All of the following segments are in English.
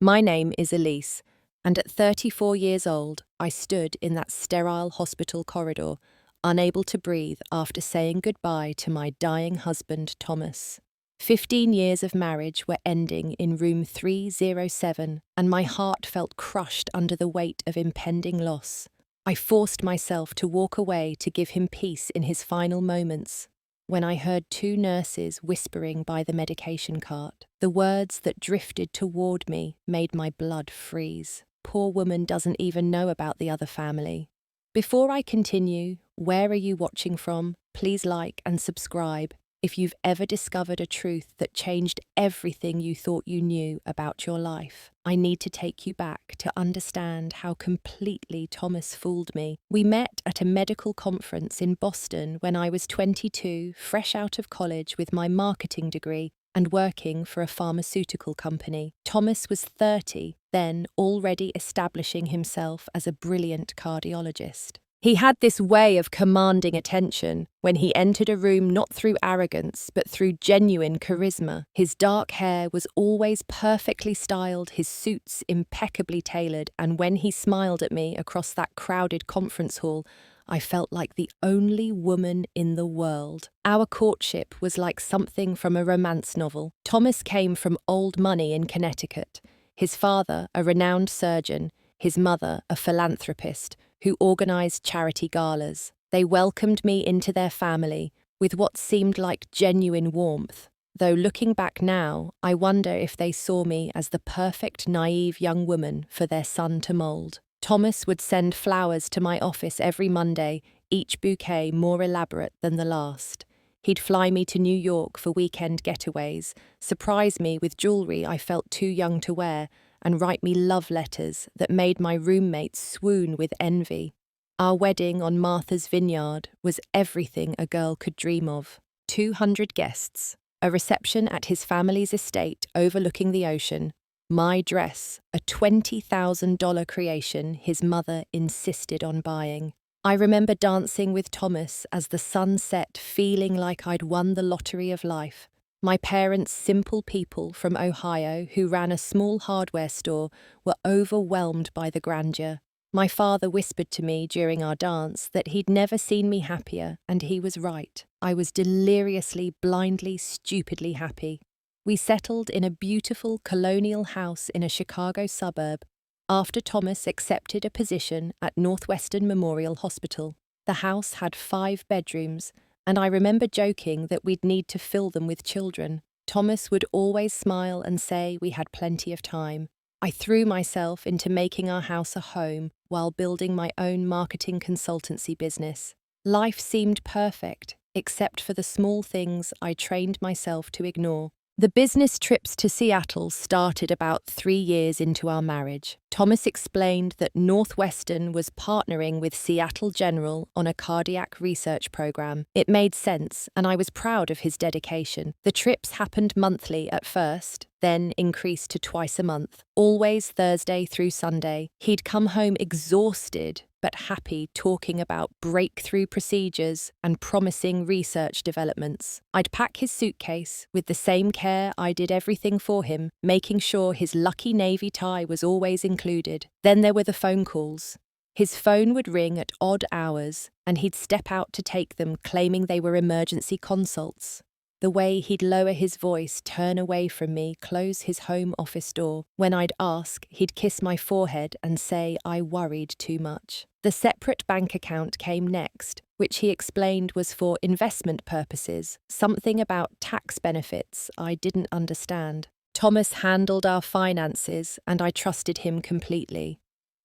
My name is Elise, and at 34 years old, I stood in that sterile hospital corridor, unable to breathe after saying goodbye to my dying husband, Thomas. 15 years of marriage were ending in room 307, and my heart felt crushed under the weight of impending loss. I forced myself to walk away to give him peace in his final moments, when I heard two nurses whispering by the medication cart. The words that drifted toward me made my blood freeze. Poor woman doesn't even know about the other family. Before I continue, where are you watching from? Please like and subscribe if you've ever discovered a truth that changed everything you thought you knew about your life. I need to take you back to understand how completely Thomas fooled me. We met at a medical conference in Boston when I was 22, fresh out of college with my marketing degree and working for a pharmaceutical company. Thomas was 30, then already establishing himself as a brilliant cardiologist. He had this way of commanding attention when he entered a room, not through arrogance, but through genuine charisma. His dark hair was always perfectly styled, his suits impeccably tailored, and when he smiled at me across that crowded conference hall, I felt like the only woman in the world. Our courtship was like something from a romance novel. Thomas came from old money in Connecticut. His father, a renowned surgeon, his mother, a philanthropist, who organised charity galas. They welcomed me into their family with what seemed like genuine warmth, though looking back now, I wonder if they saw me as the perfect naive young woman for their son to mould. Thomas would send flowers to my office every Monday, each bouquet more elaborate than the last. He'd fly me to New York for weekend getaways, surprise me with jewellery I felt too young to wear, and write me love letters that made my roommates swoon with envy. Our wedding on Martha's Vineyard was everything a girl could dream of. 200 guests, a reception at his family's estate overlooking the ocean, my dress, a $20,000 creation his mother insisted on buying. I remember dancing with Thomas as the sun set, feeling like I'd won the lottery of life. My parents, simple people from Ohio who ran a small hardware store, were overwhelmed by the grandeur. My father whispered to me during our dance that he'd never seen me happier, and he was right. I was deliriously, blindly, stupidly happy. We settled in a beautiful colonial house in a Chicago suburb after Thomas accepted a position at Northwestern Memorial Hospital. The house had 5 bedrooms, and I remember joking that we'd need to fill them with children. Thomas would always smile and say we had plenty of time. I threw myself into making our house a home while building my own marketing consultancy business. Life seemed perfect, except for the small things I trained myself to ignore. The business trips to Seattle started about 3 years into our marriage. Thomas explained that Northwestern was partnering with Seattle General on a cardiac research program. It made sense, and I was proud of his dedication. The trips happened monthly at first, then increased to twice a month, always Thursday through Sunday. He'd come home exhausted, but happy, talking about breakthrough procedures and promising research developments. I'd pack his suitcase with the same care I did everything for him, making sure his lucky navy tie was always included. Then there were the phone calls. His phone would ring at odd hours, and he'd step out to take them, claiming they were emergency consults. The way he'd lower his voice, turn away from me, close his home office door. When I'd ask, he'd kiss my forehead and say I worried too much. The separate bank account came next, which he explained was for investment purposes, something about tax benefits I didn't understand. Thomas handled our finances, and I trusted him completely.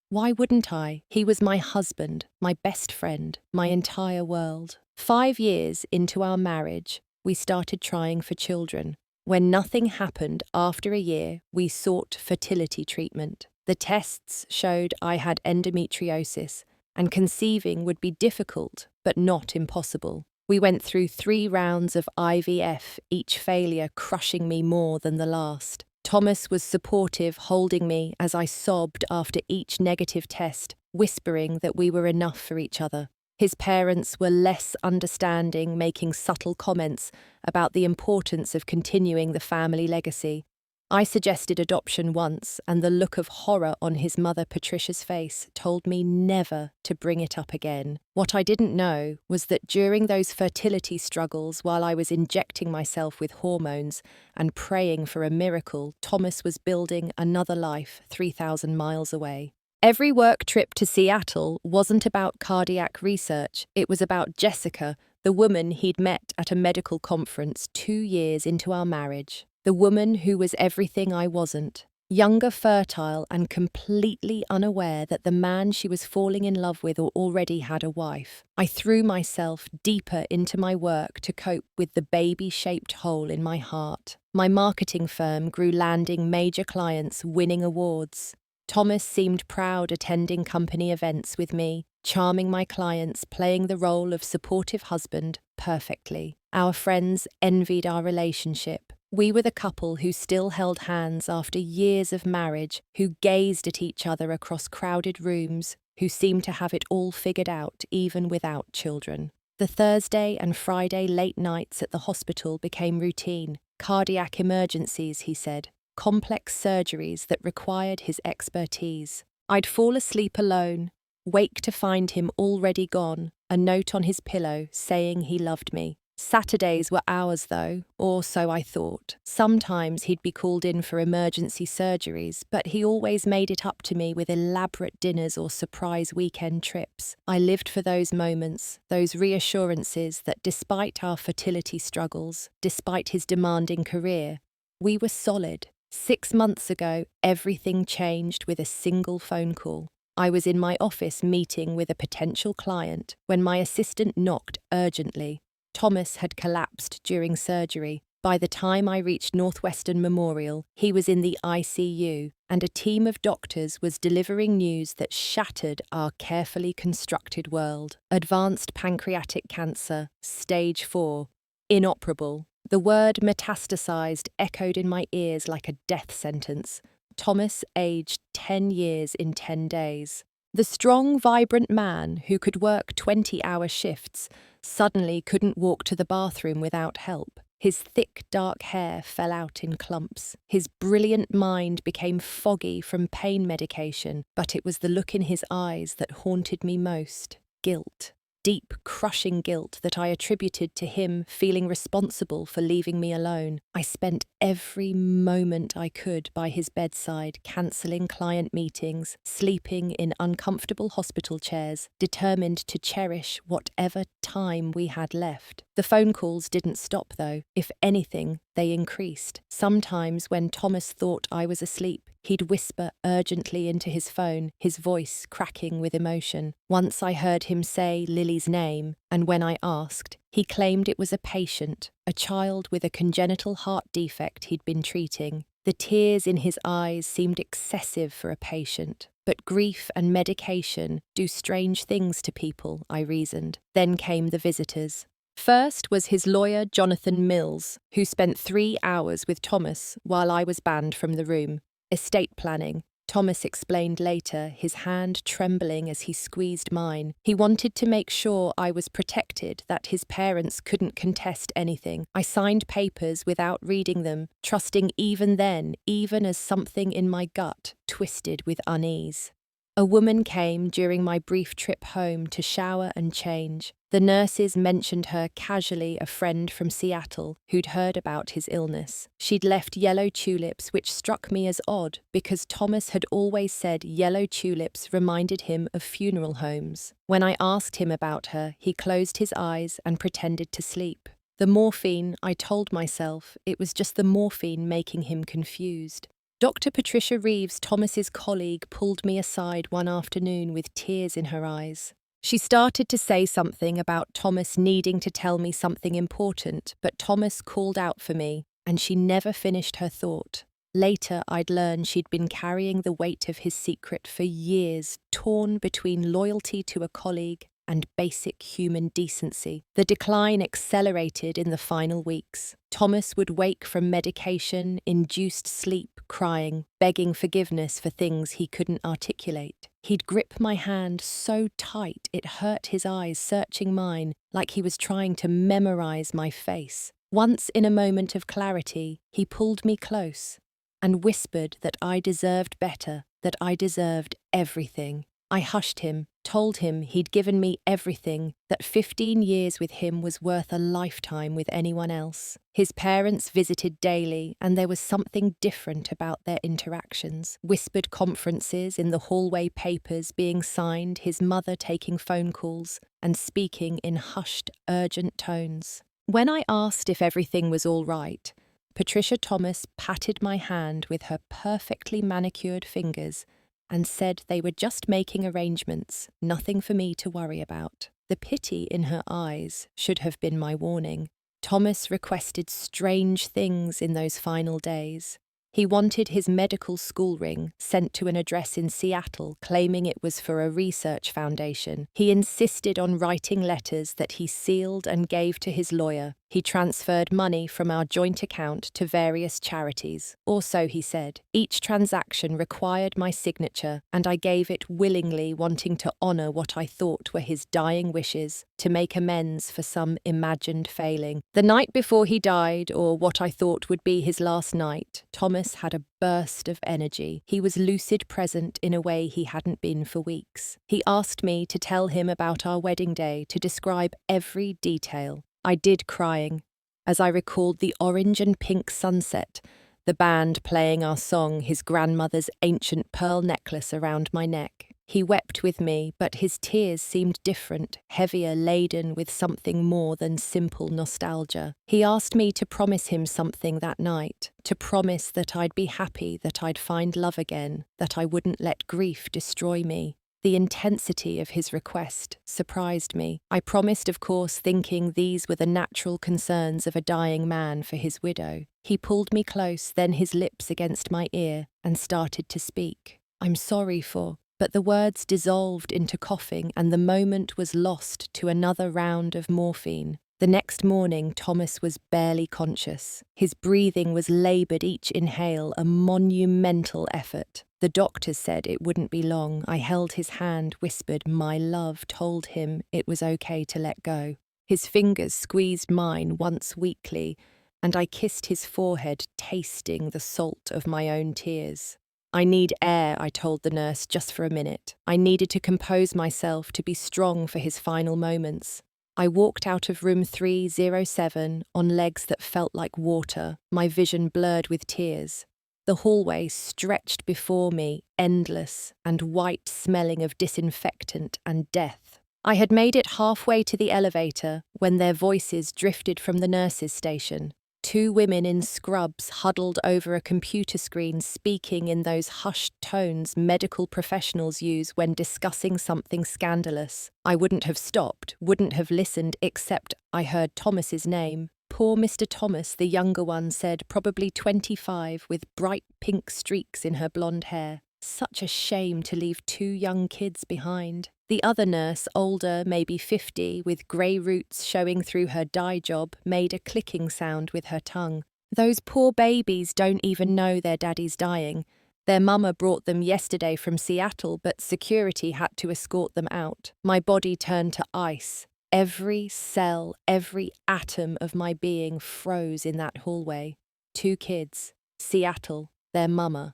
Why wouldn't I? He was my husband, my best friend, my entire world. 5 years into our marriage, we started trying for children. When nothing happened after a year, we sought fertility treatment. The tests showed I had endometriosis, and conceiving would be difficult, but not impossible. We went through 3 rounds of IVF, each failure crushing me more than the last. Thomas was supportive, holding me as I sobbed after each negative test, whispering that we were enough for each other. His parents were less understanding, making subtle comments about the importance of continuing the family legacy. I suggested adoption once, and the look of horror on his mother Patricia's face told me never to bring it up again. What I didn't know was that during those fertility struggles, while I was injecting myself with hormones and praying for a miracle, Thomas was building another life 3,000 miles away. Every work trip to Seattle wasn't about cardiac research. It was about Jessica, the woman he'd met at a medical conference 2 years into our marriage. The woman who was everything I wasn't. Younger, fertile, and completely unaware that the man she was falling in love with already had a wife. I threw myself deeper into my work to cope with the baby-shaped hole in my heart. My marketing firm grew, landing major clients, winning awards. Thomas seemed proud, attending company events with me, charming my clients, playing the role of supportive husband perfectly. Our friends envied our relationship. We were the couple who still held hands after years of marriage, who gazed at each other across crowded rooms, who seemed to have it all figured out even without children. The Thursday and Friday late nights at the hospital became routine. Cardiac emergencies, he said. Complex surgeries that required his expertise. I'd fall asleep alone, wake to find him already gone, a note on his pillow saying he loved me. Saturdays were ours, though, or so I thought. Sometimes he'd be called in for emergency surgeries, but he always made it up to me with elaborate dinners or surprise weekend trips. I lived for those moments, those reassurances that despite our fertility struggles, despite his demanding career, we were solid. 6 months ago, everything changed with a single phone call. I was in my office meeting with a potential client when my assistant knocked urgently. Thomas had collapsed during surgery. By the time I reached Northwestern Memorial, he was in the ICU, and a team of doctors was delivering news that shattered our carefully constructed world. Advanced pancreatic cancer, stage 4, inoperable. The word metastasized echoed in my ears like a death sentence. Thomas aged 10 years in 10 days. The strong, vibrant man who could work 20-hour shifts suddenly couldn't walk to the bathroom without help. His thick, dark hair fell out in clumps. His brilliant mind became foggy from pain medication, but it was the look in his eyes that haunted me most. Guilt. Deep, crushing guilt that I attributed to him feeling responsible for leaving me alone. I spent every moment I could by his bedside, cancelling client meetings, sleeping in uncomfortable hospital chairs, determined to cherish whatever time we had left. The phone calls didn't stop, though. If anything, they increased. Sometimes when Thomas thought I was asleep, he'd whisper urgently into his phone, his voice cracking with emotion. Once I heard him say Lily's name, and when I asked, he claimed it was a patient, a child with a congenital heart defect he'd been treating. The tears in his eyes seemed excessive for a patient. But grief and medication do strange things to people, I reasoned. Then came the visitors. First was his lawyer, Jonathan Mills, who spent 3 hours with Thomas while I was banned from the room. Estate planning, Thomas explained later, his hand trembling as he squeezed mine. He wanted to make sure I was protected, that his parents couldn't contest anything. I signed papers without reading them, trusting even then, even as something in my gut twisted with unease. A woman came during my brief trip home to shower and change. The nurses mentioned her casually, a friend from Seattle who'd heard about his illness. She'd left yellow tulips, which struck me as odd because Thomas had always said yellow tulips reminded him of funeral homes. When I asked him about her, he closed his eyes and pretended to sleep. The morphine, I told myself, it was just the morphine making him confused. Dr. Patricia Reeves, Thomas's colleague, pulled me aside one afternoon with tears in her eyes. She started to say something about Thomas needing to tell me something important, but Thomas called out for me, and she never finished her thought. Later, I'd learned she'd been carrying the weight of his secret for years, torn between loyalty to a colleague and basic human decency. The decline accelerated in the final weeks. Thomas would wake from medication-induced sleep, crying, begging forgiveness for things he couldn't articulate. He'd grip my hand so tight it hurt his eyes, searching mine, like he was trying to memorize my face. Once, in a moment of clarity, he pulled me close. and whispered that I deserved better, that I deserved everything. I hushed him, told him he'd given me everything, that 15 years with him was worth a lifetime with anyone else. His parents visited daily, and there was something different about their interactions. Whispered conferences in the hallway, papers being signed, his mother taking phone calls, and speaking in hushed, urgent tones. When I asked if everything was all right, Patricia Thomas patted my hand with her perfectly manicured fingers and said they were just making arrangements, nothing for me to worry about. The pity in her eyes should have been my warning. Thomas requested strange things in those final days. He wanted his medical school ring sent to an address in Seattle, claiming it was for a research foundation. He insisted on writing letters that he sealed and gave to his lawyer. He transferred money from our joint account to various charities. Also, he said, each transaction required my signature, and I gave it willingly, wanting to honor what I thought were his dying wishes, to make amends for some imagined failing. The night before he died, or what I thought would be his last night, Thomas had a burst of energy. He was lucid present in a way he hadn't been for weeks. He asked me to tell him about our wedding day, to describe every detail. I did, crying, as I recalled the orange and pink sunset, the band playing our song, his grandmother's ancient pearl necklace around my neck. He wept with me, but his tears seemed different, heavier, laden with something more than simple nostalgia. He asked me to promise him something that night, to promise that I'd be happy, that I'd find love again, that I wouldn't let grief destroy me. The intensity of his request surprised me. I promised, of course, thinking these were the natural concerns of a dying man for his widow. He pulled me close, then his lips against my ear, and started to speak. I'm sorry for... But the words dissolved into coughing, and the moment was lost to another round of morphine. The next morning, Thomas was barely conscious. His breathing was laboured each inhale, a monumental effort. The doctors said it wouldn't be long. I held his hand, whispered, my love, told him it was okay to let go. His fingers squeezed mine once weakly, and I kissed his forehead, tasting the salt of my own tears. I need air, I told the nurse, just for a minute. I needed to compose myself, to be strong for his final moments. I walked out of room 307 on legs that felt like water, my vision blurred with tears. The hallway stretched before me, endless and white, smelling of disinfectant and death. I had made it halfway to the elevator when their voices drifted from the nurses' station. Two women in scrubs huddled over a computer screen, speaking in those hushed tones medical professionals use when discussing something scandalous. I wouldn't have stopped, wouldn't have listened, except I heard Thomas's name. Poor Mr. Thomas, the younger one said, probably 25, with bright pink streaks in her blonde hair. Such a shame to leave two young kids behind. The other nurse, older, maybe 50, with grey roots showing through her dye job, made a clicking sound with her tongue. Those poor babies don't even know their daddy's dying. Their mama brought them yesterday from Seattle, but security had to escort them out. My body turned to ice. Every cell, every atom of my being froze in that hallway. Two kids, Seattle, their mama.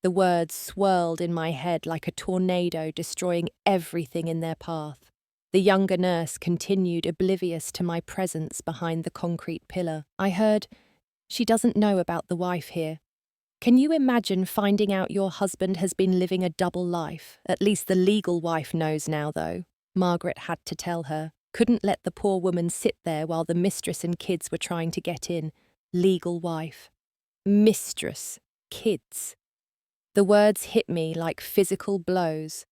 The words swirled in my head like a tornado, destroying everything in their path. The younger nurse continued, oblivious to my presence behind the concrete pillar. I heard, she doesn't know about the wife here. Can you imagine finding out your husband has been living a double life? At least the legal wife knows now, though. Margaret had to tell her. Couldn't let the poor woman sit there while the mistress and kids were trying to get in. Legal wife. Mistress. Kids. The words hit me like physical blows.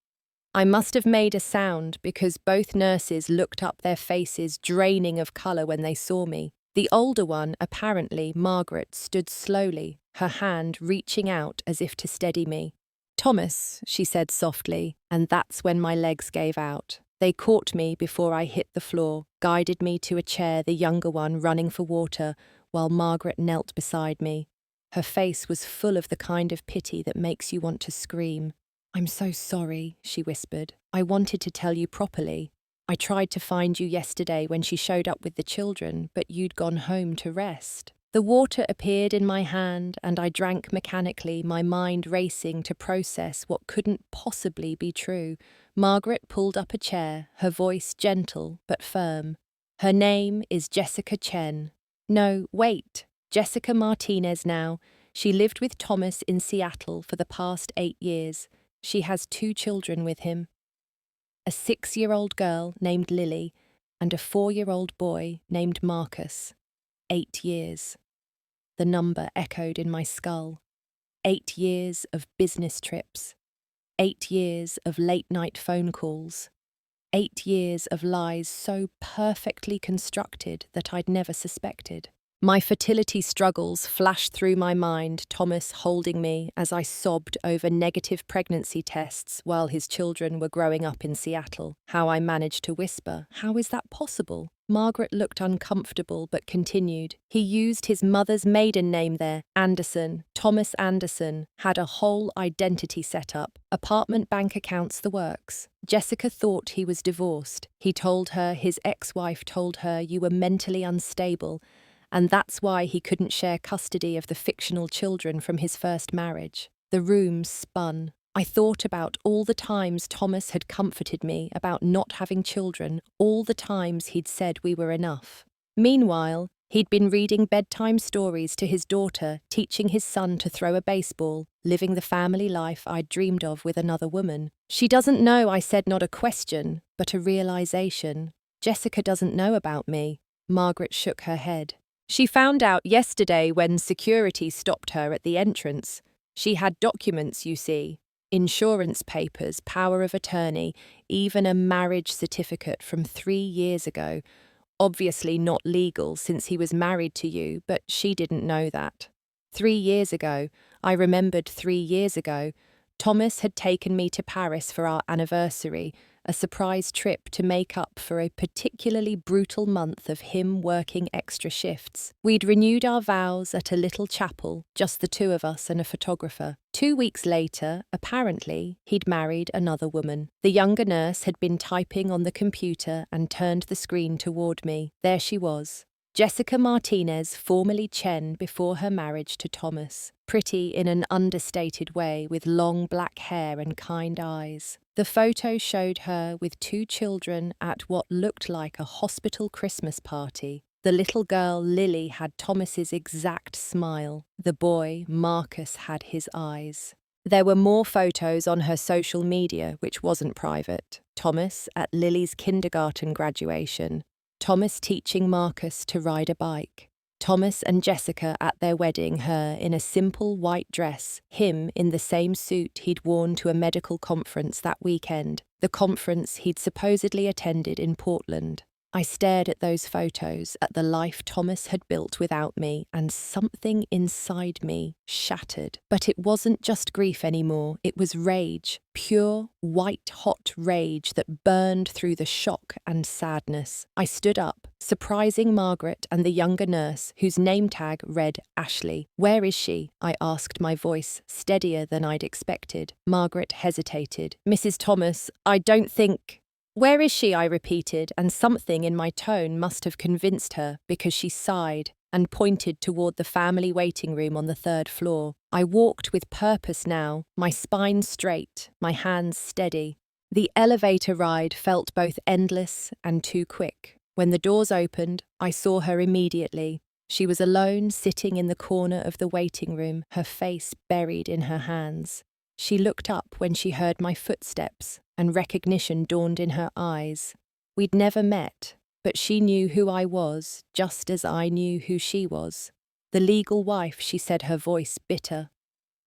I must have made a sound because both nurses looked up, their faces draining of colour when they saw me. The older one, apparently Margaret, stood slowly, her hand reaching out as if to steady me. Thomas, she said softly, and that's when my legs gave out. They caught me before I hit the floor, guided me to a chair, the younger one running for water, while Margaret knelt beside me. Her face was full of the kind of pity that makes you want to scream. I'm so sorry, she whispered. I wanted to tell you properly. I tried to find you yesterday when she showed up with the children, but you'd gone home to rest. The water appeared in my hand, and I drank mechanically, my mind racing to process what couldn't possibly be true. Margaret pulled up a chair, her voice gentle but firm. Her name is Jessica Chen. No, wait, Jessica Martinez now. She lived with Thomas in Seattle for the past 8 years. She has 2 children with him. A 6-year-old girl named Lily and a 4-year-old boy named Marcus. 8 years. The number echoed in my skull. 8 years of business trips. 8 years of late-night phone calls. 8 years of lies so perfectly constructed that I'd never suspected. My fertility struggles flashed through my mind, Thomas holding me as I sobbed over negative pregnancy tests while his children were growing up in Seattle. How I managed to whisper, "How is that possible?" Margaret looked uncomfortable but continued. He used his mother's maiden name there, Anderson. Thomas Anderson had a whole identity set up, apartment, bank accounts, the works. Jessica thought he was divorced. He told her his ex-wife told her you were mentally unstable, and that's why he couldn't share custody of the fictional children from his first marriage. The room spun. I thought about all the times Thomas had comforted me about not having children, all the times he'd said we were enough. Meanwhile, he'd been reading bedtime stories to his daughter, teaching his son to throw a baseball, living the family life I'd dreamed of with another woman. She doesn't know, I said, not a question, but a realization. Jessica doesn't know about me. Margaret shook her head. She found out yesterday when security stopped her at the entrance. She had documents, you see. Insurance papers, power of attorney, even a marriage certificate from 3 years ago. Obviously not legal since he was married to you, but she didn't know that. 3 years ago, I remembered 3 years ago, Thomas had taken me to Paris for our anniversary, a surprise trip to make up for a particularly brutal month of him working extra shifts. We'd renewed our vows at a little chapel, just the 2 of us and a photographer. 2 weeks later, apparently, he'd married another woman. The younger nurse had been typing on the computer and turned the screen toward me. There she was. Jessica Martinez, formerly Chen before her marriage to Thomas. Pretty in an understated way, with long black hair and kind eyes. The photo showed her with 2 children at what looked like a hospital Christmas party. The little girl, Lily, had Thomas's exact smile. The boy, Marcus, had his eyes. There were more photos on her social media, which wasn't private. Thomas at Lily's kindergarten graduation. Thomas teaching Marcus to ride a bike. Thomas and Jessica at their wedding, her in a simple white dress, him in the same suit he'd worn to a medical conference that weekend, the conference he'd supposedly attended in Portland. I stared at those photos, at the life Thomas had built without me, and something inside me shattered. But it wasn't just grief anymore, it was rage, pure, white-hot rage that burned through the shock and sadness. I stood up, surprising Margaret and the younger nurse, whose name tag read Ashley. "Where is she?" I asked, my voice steadier than I'd expected. Margaret hesitated. "Mrs. Thomas, I don't think—" "Where is she?" I repeated, and something in my tone must have convinced her because she sighed and pointed toward the family waiting room on the 3rd floor. I walked with purpose now, my spine straight, my hands steady. The elevator ride felt both endless and too quick. When the doors opened, I saw her immediately. She was alone, sitting in the corner of the waiting room, her face buried in her hands. She looked up when she heard my footsteps, and recognition dawned in her eyes. We'd never met, but she knew who I was, just as I knew who she was. "The legal wife," she said, her voice bitter.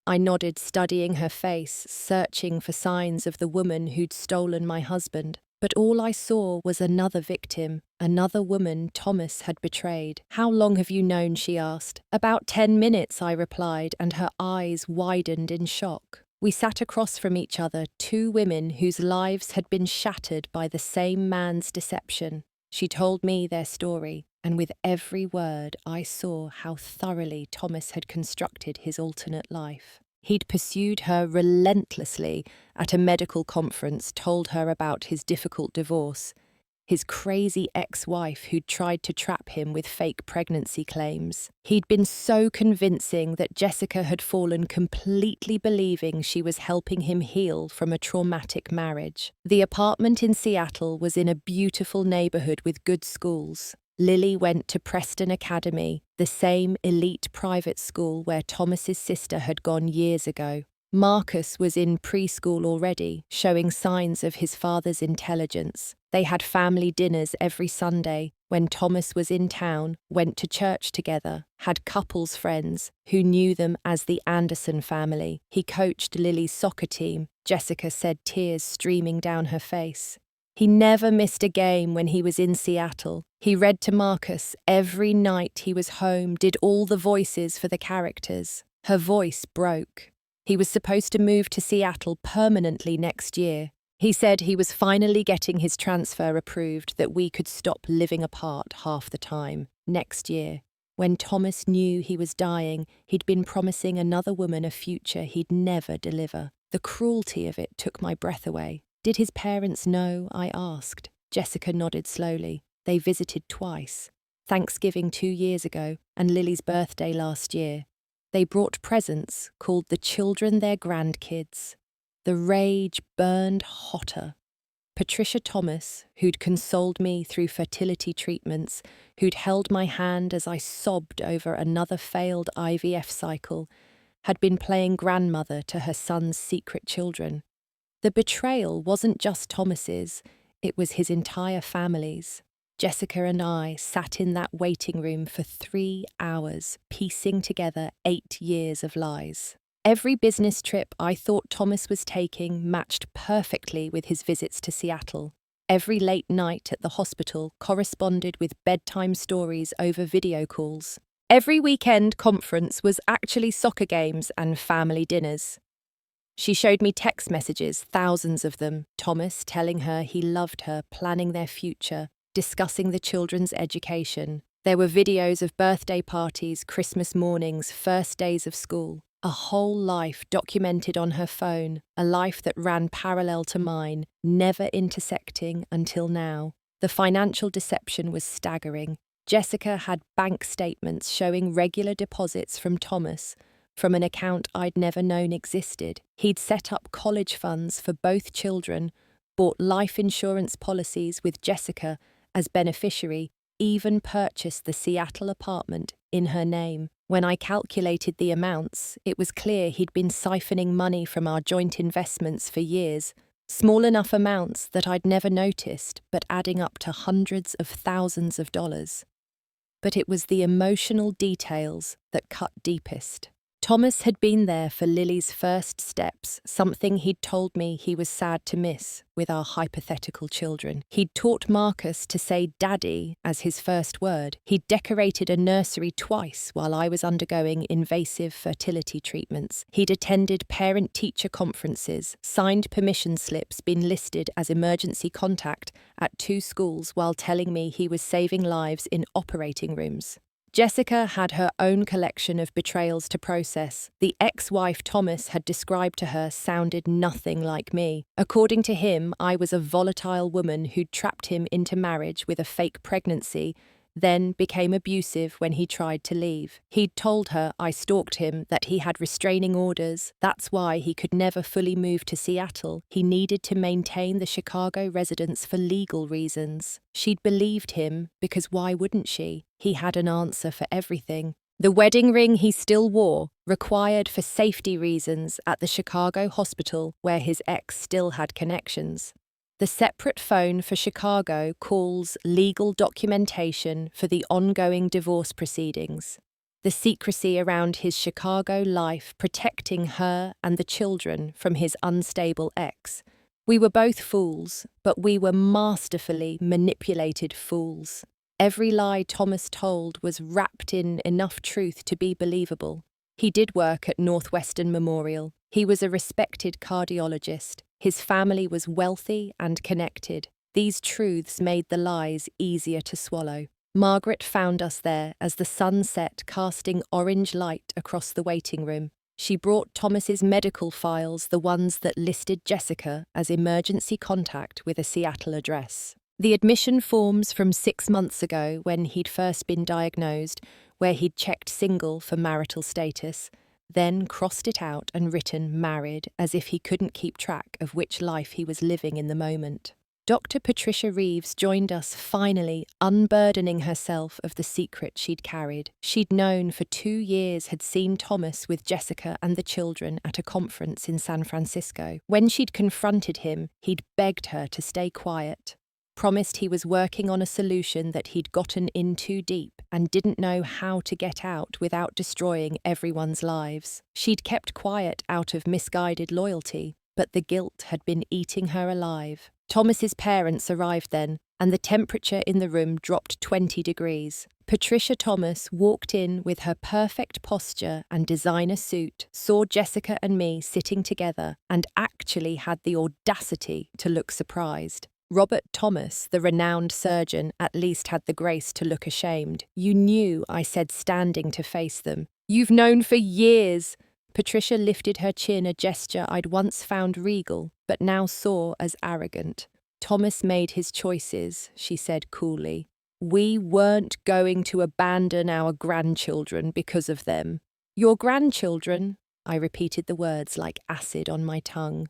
I nodded, studying her face, searching for signs of the woman who'd stolen my husband. But all I saw was another victim, another woman Thomas had betrayed. "How long have you known?" she asked. "About 10 minutes," I replied, and her eyes widened in shock. We sat across from each other, 2 women whose lives had been shattered by the same man's deception. She told me their story, and with every word I saw how thoroughly Thomas had constructed his alternate life. He'd pursued her relentlessly at a medical conference, told her about his difficult divorce. his crazy ex-wife who'd tried to trap him with fake pregnancy claims. He'd been so convincing that Jessica had fallen completely believing she was helping him heal from a traumatic marriage. The apartment in Seattle was in a beautiful neighborhood with good schools. Lily went to Preston Academy, the same elite private school where Thomas's sister had gone years ago. Marcus was in preschool already, showing signs of his father's intelligence. They had family dinners every Sunday. When Thomas was in town, went to church together, had couples friends who knew them as the Anderson family. He coached Lily's soccer team. Jessica said, tears streaming down her face. He never missed a game when he was in Seattle. He read to Marcus every night he was home, did all the voices for the characters. Her voice broke. He was supposed to move to Seattle permanently next year. He said he was finally getting his transfer approved, that we could stop living apart half the time. Next year. When Thomas knew he was dying, he'd been promising another woman a future he'd never deliver. The cruelty of it took my breath away. Did his parents know? I asked. Jessica nodded slowly. They visited twice. Thanksgiving 2 years ago and Lily's birthday last year. They brought presents, called the children their grandkids. The rage burned hotter. Patricia Thomas, who'd consoled me through fertility treatments, who'd held my hand as I sobbed over another failed IVF cycle, had been playing grandmother to her son's secret children. The betrayal wasn't just Thomas's, it was his entire family's. Jessica and I sat in that waiting room for 3 hours, piecing together 8 years of lies. Every business trip I thought Thomas was taking matched perfectly with his visits to Seattle. Every late night at the hospital corresponded with bedtime stories over video calls. Every weekend conference was actually soccer games and family dinners. She showed me text messages, thousands of them, Thomas telling her he loved her, planning their future, discussing the children's education. There were videos of birthday parties, Christmas mornings, first days of school. A whole life documented on her phone, a life that ran parallel to mine, never intersecting until now. The financial deception was staggering. Jessica had bank statements showing regular deposits from Thomas, from an account I'd never known existed. He'd set up college funds for both children, bought life insurance policies with Jessica as beneficiary, even purchased the Seattle apartment in her name. When I calculated the amounts, it was clear he'd been siphoning money from our joint investments for years, small enough amounts that I'd never noticed, but adding up to hundreds of thousands of dollars. But it was the emotional details that cut deepest. Thomas had been there for Lily's first steps, something he'd told me he was sad to miss with our hypothetical children. He'd taught Marcus to say daddy as his first word. He'd decorated a nursery twice while I was undergoing invasive fertility treatments. He'd attended parent-teacher conferences, signed permission slips, been listed as emergency contact at 2 schools while telling me he was saving lives in operating rooms. Jessica had her own collection of betrayals to process. The ex-wife Thomas had described to her sounded nothing like me. According to him, I was a volatile woman who'd trapped him into marriage with a fake pregnancy, then became abusive when he tried to leave. He'd told her I stalked him, that he had restraining orders. That's why he could never fully move to Seattle. He needed to maintain the Chicago residence for legal reasons. She'd believed him, because why wouldn't she? He had an answer for everything. The wedding ring he still wore, required for safety reasons at the Chicago hospital where his ex still had connections. The separate phone for Chicago calls legal documentation for the ongoing divorce proceedings. The secrecy around his Chicago life protecting her and the children from his unstable ex. We were both fools, but we were masterfully manipulated fools. Every lie Thomas told was wrapped in enough truth to be believable. He did work at Northwestern Memorial. He was a respected cardiologist. His family was wealthy and connected. These truths made the lies easier to swallow. Margaret found us there as the sun set, casting orange light across the waiting room. She brought Thomas's medical files, the ones that listed Jessica as emergency contact with a Seattle address. The admission forms from 6 months ago, when he'd first been diagnosed, where he'd checked single for marital status, then crossed it out and written married, as if he couldn't keep track of which life he was living in the moment. Dr. Patricia Reeves joined us, finally, unburdening herself of the secret she'd carried. She'd known for 2 years, had seen Thomas with Jessica and the children at a conference in San Francisco. When she'd confronted him, he'd begged her to stay quiet, promised he was working on a solution that he'd gotten in too deep and didn't know how to get out without destroying everyone's lives. She'd kept quiet out of misguided loyalty, but the guilt had been eating her alive. Thomas's parents arrived then, and the temperature in the room dropped 20 degrees. Patricia Thomas walked in with her perfect posture and designer suit, saw Jessica and me sitting together, and actually had the audacity to look surprised. Robert Thomas, the renowned surgeon, at least had the grace to look ashamed. "You knew," I said, standing to face them. "You've known for years." Patricia lifted her chin, a gesture I'd once found regal, but now saw as arrogant. "Thomas made his choices," she said coolly. "We weren't going to abandon our grandchildren because of them." "Your grandchildren?" I repeated the words like acid on my tongue.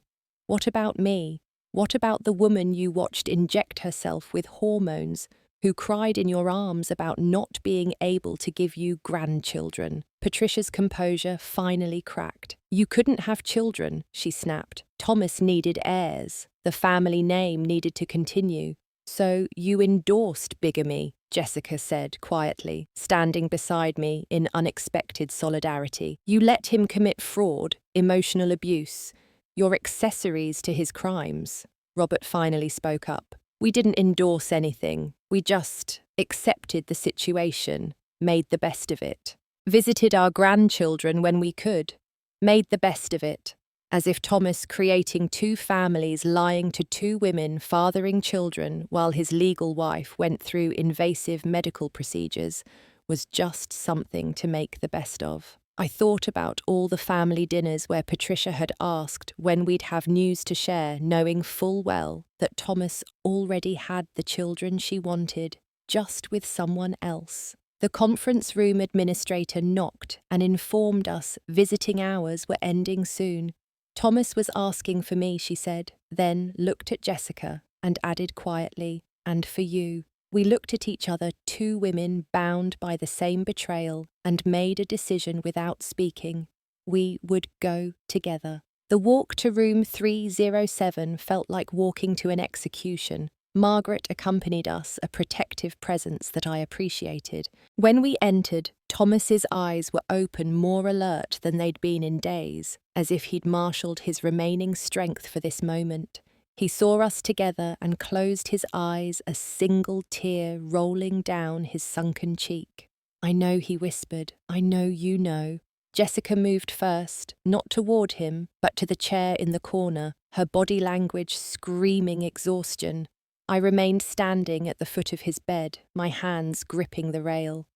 "What about me? What about the woman you watched inject herself with hormones, who cried in your arms about not being able to give you grandchildren?" Patricia's composure finally cracked. "You couldn't have children," she snapped. "Thomas needed heirs. The family name needed to continue. So you endorsed bigamy," Jessica said quietly, standing beside me in unexpected solidarity. "You let him commit fraud, emotional abuse, your accessories to his crimes." Robert finally spoke up. "We didn't endorse anything. We just accepted the situation, made the best of it. Visited our grandchildren when we could. Made the best of it." As if Thomas creating 2 families, lying to 2 women, fathering children while his legal wife went through invasive medical procedures, was just something to make the best of. I thought about all the family dinners where Patricia had asked when we'd have news to share, knowing full well that Thomas already had the children she wanted, just with someone else. The conference room administrator knocked and informed us visiting hours were ending soon. "Thomas was asking for me," she said, then looked at Jessica and added quietly, "and for you." We looked at each other, 2 women bound by the same betrayal, and made a decision without speaking. We would go together. The walk to room 307 felt like walking to an execution. Margaret accompanied us, a protective presence that I appreciated. When we entered, Thomas's eyes were open, more alert than they'd been in days, as if he'd marshalled his remaining strength for this moment. He saw us together and closed his eyes, a single tear rolling down his sunken cheek. "I know," he whispered. "I know you know." Jessica moved first, not toward him, but to the chair in the corner, her body language screaming exhaustion. I remained standing at the foot of his bed, my hands gripping the rail.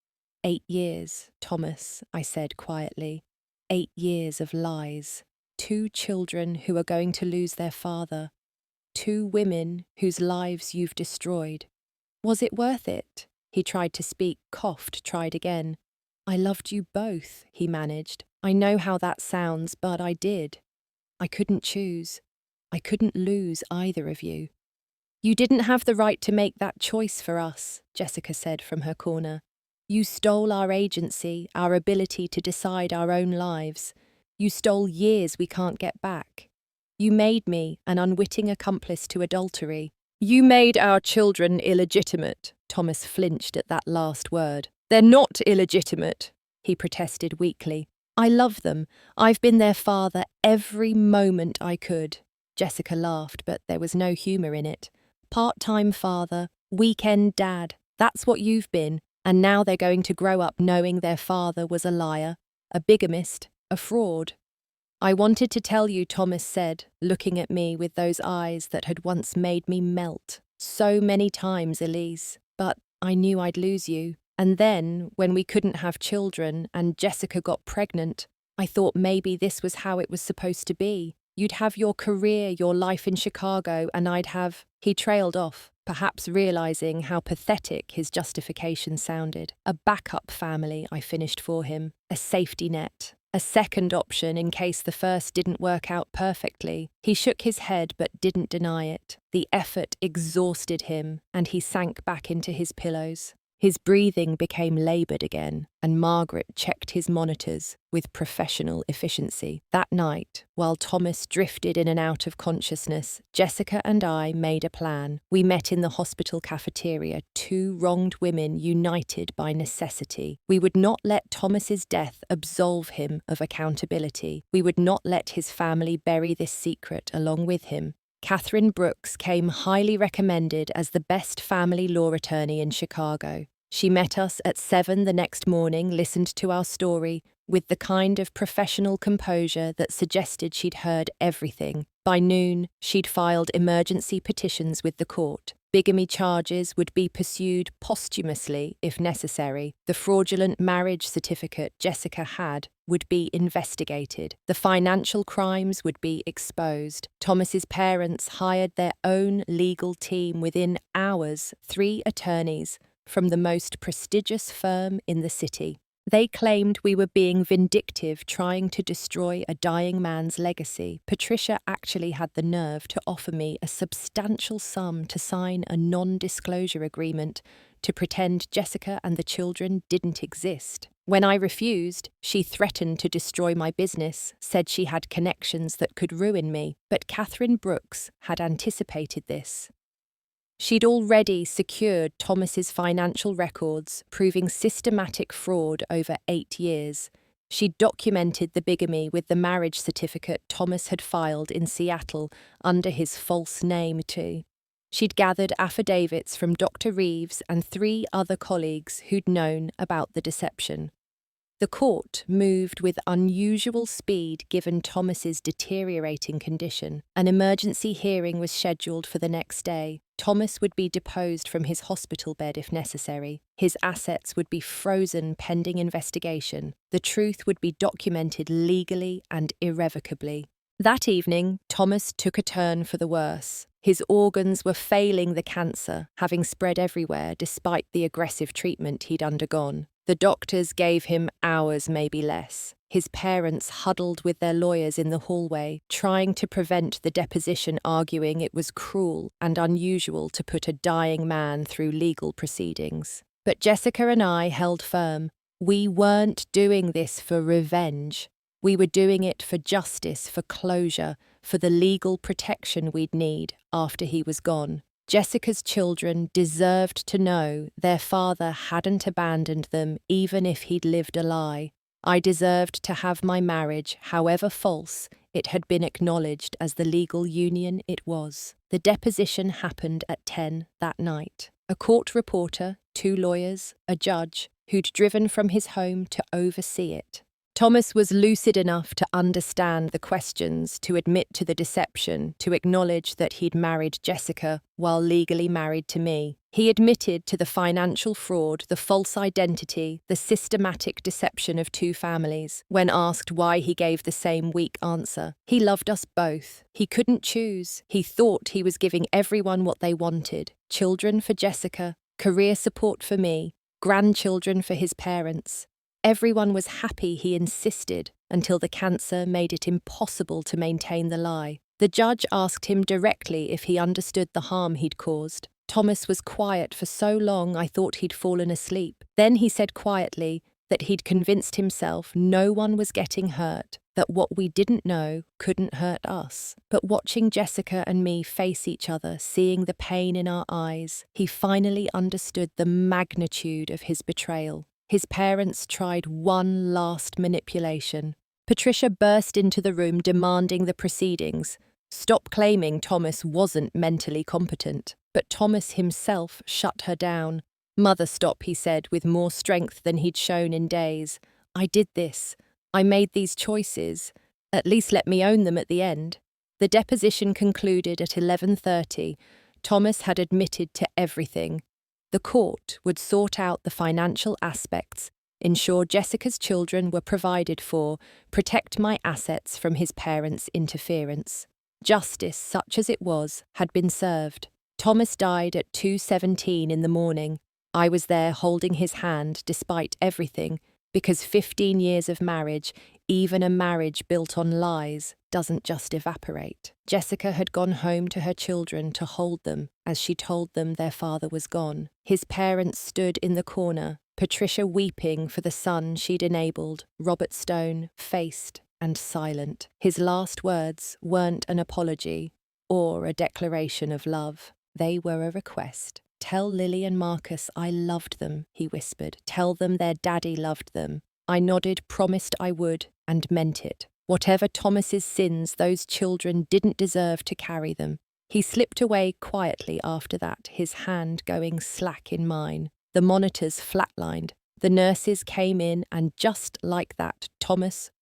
8 years, Thomas, I said quietly. 8 years of lies. 2 children who are going to lose their father. 2 women whose lives you've destroyed. Was it worth it? He tried to speak, coughed, tried again. "I loved you both," he managed. "I know how that sounds, but I did. I couldn't choose. I couldn't lose either of you." "You didn't have the right to make that choice for us," Jessica said from her corner. "You stole our agency, our ability to decide our own lives. You stole years we can't get back. You made me an unwitting accomplice to adultery. You made our children illegitimate." Thomas flinched at that last word. "They're not illegitimate," he protested weakly. "I love them. I've been their father every moment I could." Jessica laughed, but there was no humour in it. "Part-time father, weekend dad, that's what you've been, and now they're going to grow up knowing their father was a liar, a bigamist, a fraud." "I wanted to tell you," Thomas said, looking at me with those eyes that had once made me melt. "So many times, Elise, but I knew I'd lose you. And then, when we couldn't have children and Jessica got pregnant, I thought maybe this was how it was supposed to be. You'd have your career, your life in Chicago, and I'd have..." He trailed off, perhaps realizing how pathetic his justification sounded. A backup family I finished for him, a safety net. A second option in case the first didn't work out perfectly. He shook his head but didn't deny it. The effort exhausted him, and he sank back into his pillows. His breathing became laboured again, and Margaret checked his monitors with professional efficiency. That night, while Thomas drifted in and out of consciousness, Jessica and I made a plan. We met in the hospital cafeteria, two wronged women united by necessity. We would not let Thomas's death absolve him of accountability. We would not let his family bury this secret along with him. Catherine Brooks came highly recommended as the best family law attorney in Chicago. She met us at 7 the next morning, listened to our story with the kind of professional composure that suggested she'd heard everything. By noon, she'd filed emergency petitions with the court. Bigamy charges would be pursued posthumously if necessary. The fraudulent marriage certificate Jessica had would be investigated. The financial crimes would be exposed. Thomas's parents hired their own legal team within hours, 3 attorneys from the most prestigious firm in the city. They claimed we were being vindictive, trying to destroy a dying man's legacy. Patricia actually had the nerve to offer me a substantial sum to sign a non-disclosure agreement to pretend Jessica and the children didn't exist. When I refused, she threatened to destroy my business, said she had connections that could ruin me. But Catherine Brooks had anticipated this. She'd already secured Thomas's financial records, proving systematic fraud over 8 years. She'd documented the bigamy with the marriage certificate Thomas had filed in Seattle under his false name too. She'd gathered affidavits from Dr. Reeves and 3 other colleagues who'd known about the deception. The court moved with unusual speed given Thomas's deteriorating condition. An emergency hearing was scheduled for the next day. Thomas would be deposed from his hospital bed if necessary. His assets would be frozen pending investigation. The truth would be documented legally and irrevocably. That evening, Thomas took a turn for the worse. His organs were failing the cancer, having spread everywhere despite the aggressive treatment he'd undergone. The doctors gave him hours, maybe less. His parents huddled with their lawyers in the hallway, trying to prevent the deposition, arguing it was cruel and unusual to put a dying man through legal proceedings. But Jessica and I held firm. We weren't doing this for revenge. We were doing it for justice, for closure, for the legal protection we'd need after he was gone. Jessica's children deserved to know their father hadn't abandoned them even if he'd lived a lie. I deserved to have my marriage, however false, it had been acknowledged as the legal union it was. The deposition happened at 10 that night. A court reporter, 2 lawyers, a judge, who'd driven from his home to oversee it. Thomas was lucid enough to understand the questions, to admit to the deception, to acknowledge that he'd married Jessica while legally married to me. He admitted to the financial fraud, the false identity, the systematic deception of 2 families. When asked why he gave the same weak answer, he loved us both. He couldn't choose. He thought he was giving everyone what they wanted. Children for Jessica, career support for me, grandchildren for his parents. Everyone was happy, he insisted, until the cancer made it impossible to maintain the lie. The judge asked him directly if he understood the harm he'd caused. Thomas was quiet for so long I thought he'd fallen asleep. Then he said quietly that he'd convinced himself no one was getting hurt, that what we didn't know couldn't hurt us. But watching Jessica and me face each other, seeing the pain in our eyes, he finally understood the magnitude of his betrayal. His parents tried one last manipulation. Patricia burst into the room demanding the proceedings. Stop claiming Thomas wasn't mentally competent. But Thomas himself shut her down. Mother, stop, he said, with more strength than he'd shown in days. I did this. I made these choices. At least let me own them at the end. The deposition concluded at 11:30. Thomas had admitted to everything. The court would sort out the financial aspects, ensure Jessica's children were provided for, protect my assets from his parents' interference. Justice, such as it was, had been served. Thomas died at 2:17 in the morning. I was there holding his hand despite everything, because 15 years of marriage, even a marriage built on lies, doesn't just evaporate. Jessica had gone home to her children to hold them as she told them their father was gone. His parents stood in the corner, Patricia weeping for the son she'd enabled, Robert Stone, faced and silent. His last words weren't an apology or a declaration of love. They were a request. "Tell Lily and Marcus I loved them," he whispered. "Tell them their daddy loved them." I nodded, promised I would, and meant it. Whatever Thomas's sins, those children didn't deserve to carry them. He slipped away quietly after that, his hand going slack in mine. The monitors flatlined. The nurses came in, and just like that,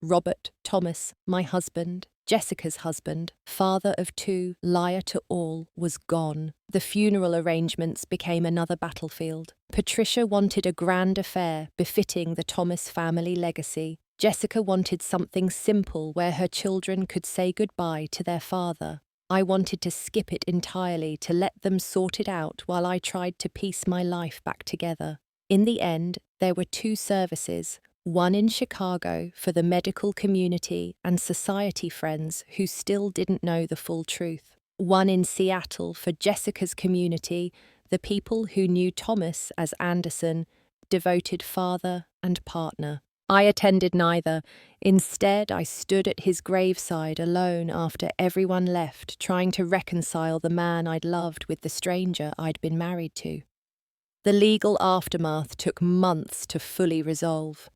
Robert Thomas, my husband, Jessica's husband, father of two, liar to all, was gone. The funeral arrangements became another battlefield. Patricia wanted a grand affair befitting the Thomas family legacy. Jessica wanted something simple where her children could say goodbye to their father. I wanted to skip it entirely, to let them sort it out while I tried to piece my life back together. In the end, there were two services, one in Chicago for the medical community and society friends who still didn't know the full truth, one in Seattle for Jessica's community, the people who knew Thomas as Anderson, devoted father and partner. I attended neither. Instead, I stood at his graveside alone after everyone left, trying to reconcile the man I'd loved with the stranger I'd been married to. The legal aftermath took months to fully resolve.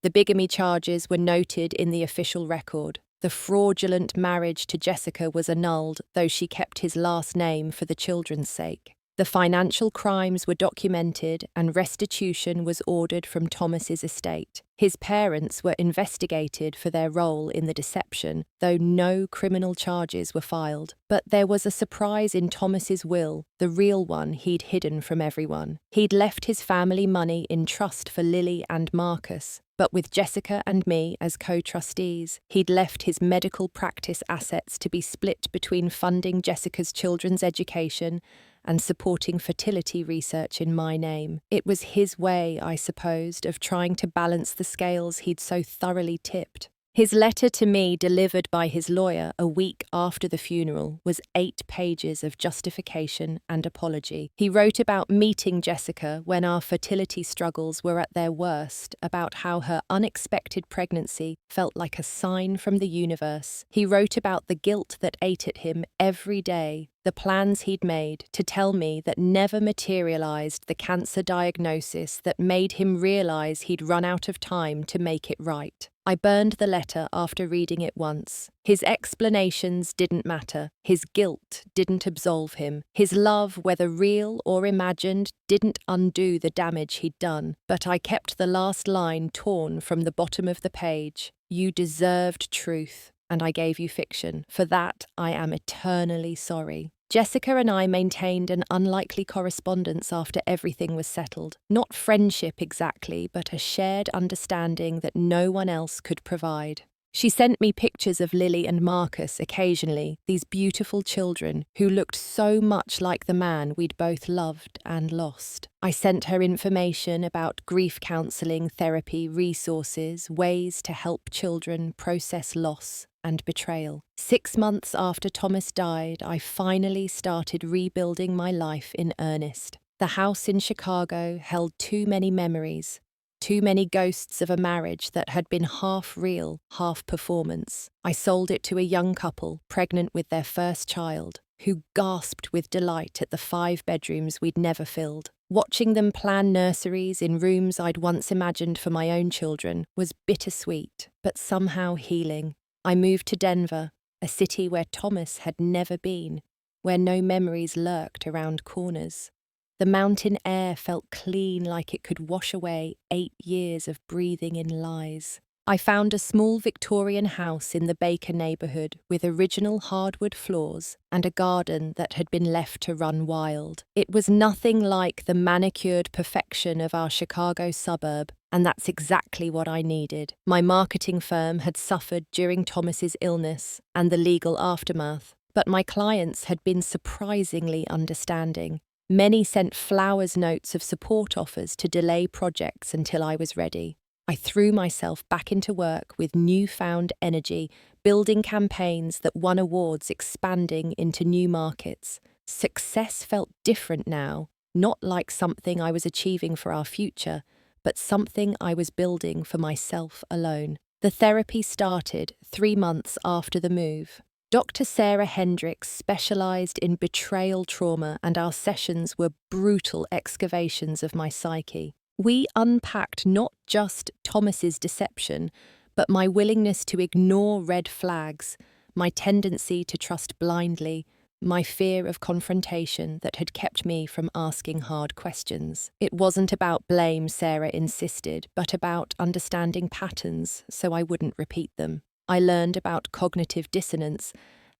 The bigamy charges were noted in the official record. The fraudulent marriage to Jessica was annulled, though she kept his last name for the children's sake. The financial crimes were documented and restitution was ordered from Thomas's estate. His parents were investigated for their role in the deception, though no criminal charges were filed. But there was a surprise in Thomas's will, the real one he'd hidden from everyone. He'd left his family money in trust for Lily and Marcus, but with Jessica and me as co-trustees. He'd left his medical practice assets to be split between funding Jessica's children's education and supporting fertility research in my name. It was his way, I supposed, of trying to balance the scales he'd so thoroughly tipped. His letter to me, delivered by his lawyer a week after the funeral, was 8 pages of justification and apology. He wrote about meeting Jessica when our fertility struggles were at their worst, about how her unexpected pregnancy felt like a sign from the universe. He wrote about the guilt that ate at him every day, the plans he'd made to tell me that never materialized, the cancer diagnosis that made him realize he'd run out of time to make it right. I burned the letter after reading it once. His explanations didn't matter. His guilt didn't absolve him. His love, whether real or imagined, didn't undo the damage he'd done. But I kept the last line torn from the bottom of the page. "You deserved truth, and I gave you fiction. For that, I am eternally sorry." Jessica and I maintained an unlikely correspondence after everything was settled. Not friendship exactly, but a shared understanding that no one else could provide. She sent me pictures of Lily and Marcus occasionally, these beautiful children who looked so much like the man we'd both loved and lost. I sent her information about grief counselling, therapy, resources, ways to help children process loss and betrayal. 6 months after Thomas died, I finally started rebuilding my life in earnest. The house in Chicago held too many memories, too many ghosts of a marriage that had been half real, half performance. I sold it to a young couple, pregnant with their first child, who gasped with delight at the 5 bedrooms we'd never filled. Watching them plan nurseries in rooms I'd once imagined for my own children was bittersweet, but somehow healing. I moved to Denver, a city where Thomas had never been, where no memories lurked around corners. The mountain air felt clean, like it could wash away 8 years of breathing in lies. I found a small Victorian house in the Baker neighborhood with original hardwood floors and a garden that had been left to run wild. It was nothing like the manicured perfection of our Chicago suburb, and that's exactly what I needed. My marketing firm had suffered during Thomas's illness and the legal aftermath, But my clients had been surprisingly understanding. Many sent flowers notes of support offers to delay projects until I was ready. I threw myself back into work with newfound energy, building campaigns that won awards, expanding into new markets. Success felt different now, not like something I was achieving for our future, but something I was building for myself alone. The therapy started 3 months after the move. Dr. Sarah Hendricks specialized in betrayal trauma, and our sessions were brutal excavations of my psyche. We unpacked not just Thomas's deception, but my willingness to ignore red flags, my tendency to trust blindly, my fear of confrontation that had kept me from asking hard questions. It wasn't about blame, Sarah insisted, but about understanding patterns so I wouldn't repeat them. I learned about cognitive dissonance,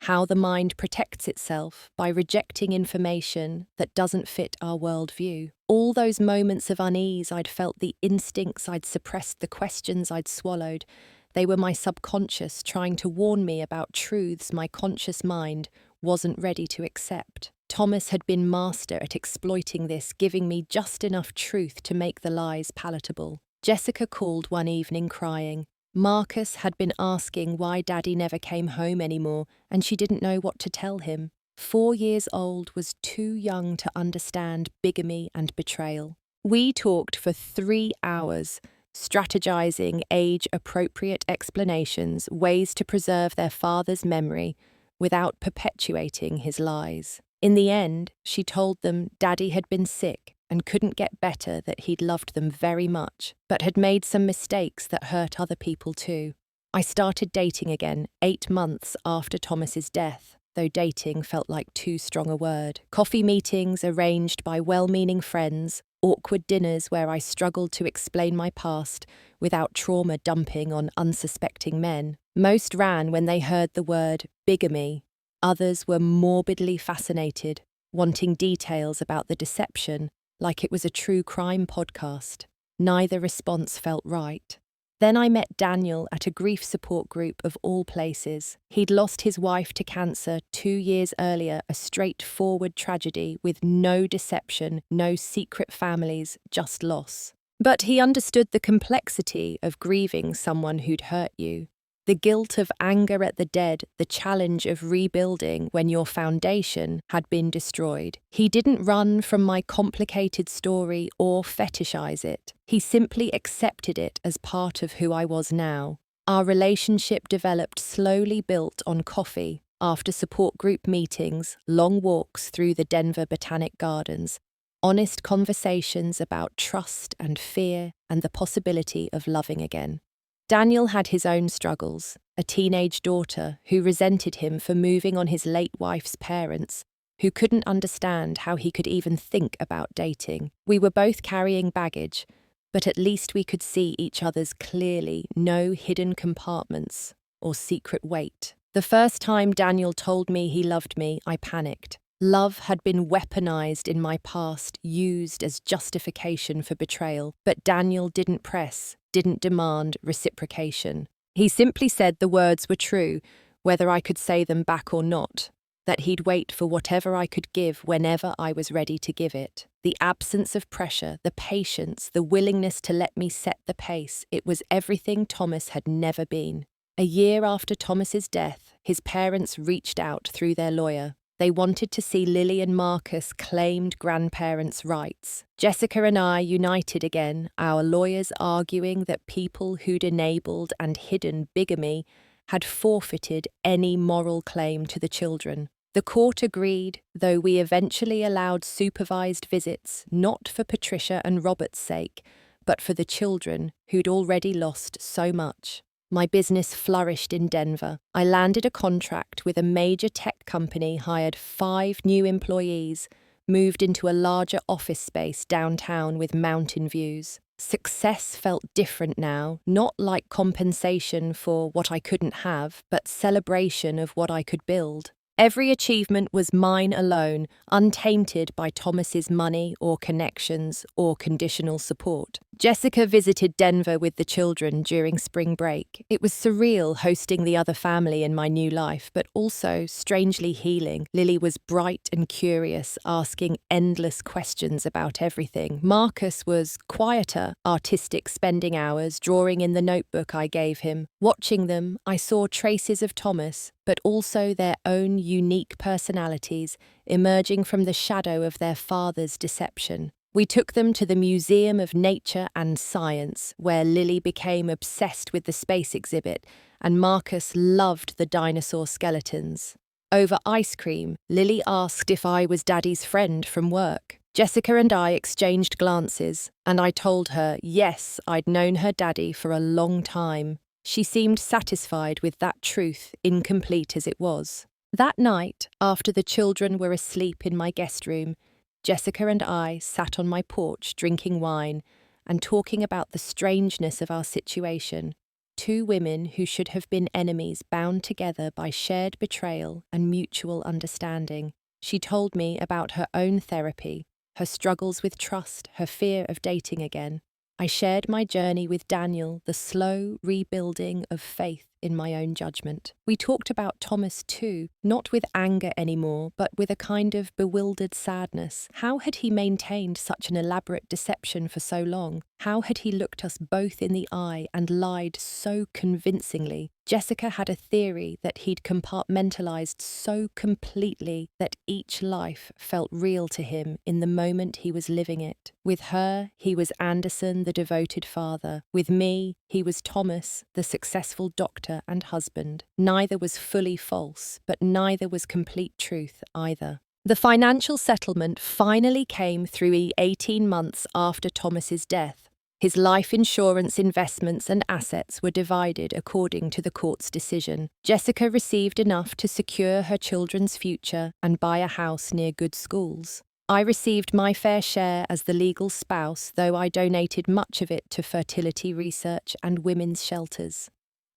how the mind protects itself by rejecting information that doesn't fit our worldview. All those moments of unease I'd felt, the instincts I'd suppressed, the questions I'd swallowed, they were my subconscious trying to warn me about truths my conscious mind wasn't ready to accept. Thomas had been master at exploiting this, giving me just enough truth to make the lies palatable. Jessica called one evening crying. Marcus had been asking why Daddy never came home anymore, and she didn't know what to tell him. 4 years old was too young to understand bigamy and betrayal. We talked for 3 hours, strategizing age-appropriate explanations, ways to preserve their father's memory without perpetuating his lies. In the end, she told them Daddy had been sick and couldn't get better, that he'd loved them very much, but had made some mistakes that hurt other people too. I started dating again 8 months after Thomas's death, though dating felt like too strong a word. Coffee meetings arranged by well-meaning friends, awkward dinners where I struggled to explain my past without trauma dumping on unsuspecting men. Most ran when they heard the word bigamy. Others were morbidly fascinated, wanting details about the deception, like it was a true crime podcast. Neither response felt right. Then I met Daniel at a grief support group of all places. He'd lost his wife to cancer 2 years earlier, a straightforward tragedy with no deception, no secret families, just loss. But he understood the complexity of grieving someone who'd hurt you. The guilt of anger at the dead, the challenge of rebuilding when your foundation had been destroyed. He didn't run from my complicated story or fetishize it. He simply accepted it as part of who I was now. Our relationship developed, slowly built on coffee, after support group meetings, long walks through the Denver Botanic Gardens, honest conversations about trust and fear and the possibility of loving again. Daniel had his own struggles, a teenage daughter who resented him for moving on his late wife's parents, who couldn't understand how he could even think about dating. We were both carrying baggage, but at least we could see each other's clearly, no hidden compartments or secret weight. The first time Daniel told me he loved me, I panicked. Love had been weaponized in my past, used as justification for betrayal, but Daniel didn't press, didn't demand reciprocation. He simply said the words were true, whether I could say them back or not, that he'd wait for whatever I could give whenever I was ready to give it. The absence of pressure, the patience, the willingness to let me set the pace, it was everything Thomas had never been. A year after Thomas's death, his parents reached out through their lawyer. They wanted to see Lily and Marcus claimed grandparents' rights. Jessica and I united again, our lawyers arguing that people who'd enabled and hidden bigamy had forfeited any moral claim to the children. The court agreed, though we eventually allowed supervised visits, not for Patricia and Robert's sake, but for the children who'd already lost so much. My business flourished in Denver. I landed a contract with a major tech company, hired 5 new employees, moved into a larger office space downtown with mountain views. Success felt different now, not like compensation for what I couldn't have, but celebration of what I could build. Every achievement was mine alone, untainted by Thomas's money or connections or conditional support. Jessica visited Denver with the children during spring break. It was surreal hosting the other family in my new life, but also strangely healing. Lily was bright and curious, asking endless questions about everything. Marcus was quieter, artistic, spending hours drawing in the notebook I gave him. Watching them, I saw traces of Thomas, but also their own unique personalities emerging from the shadow of their father's deception. We took them to the Museum of Nature and Science, where Lily became obsessed with the space exhibit and Marcus loved the dinosaur skeletons. Over ice cream, Lily asked if I was Daddy's friend from work. Jessica and I exchanged glances, and I told her, yes, I'd known her daddy for a long time. She seemed satisfied with that truth, incomplete as it was. That night, after the children were asleep in my guest room, Jessica and I sat on my porch drinking wine and talking about the strangeness of our situation. Two women who should have been enemies bound together by shared betrayal and mutual understanding. She told me about her own therapy, her struggles with trust, her fear of dating again. I shared my journey with Daniel, the slow rebuilding of faith in my own judgment. We talked about Thomas too, not with anger anymore, but with a kind of bewildered sadness. How had he maintained such an elaborate deception for so long? How had he looked us both in the eye and lied so convincingly? Jessica had a theory that he'd compartmentalized so completely that each life felt real to him in the moment he was living it. With her, he was Anderson, the devoted father. With me, he was Thomas, the successful doctor and husband. Neither was fully false, but neither was complete truth either. The financial settlement finally came through 18 months after Thomas's death. His life insurance investments and assets were divided according to the court's decision. Jessica received enough to secure her children's future and buy a house near good schools. I received my fair share as the legal spouse, though I donated much of it to fertility research and women's shelters.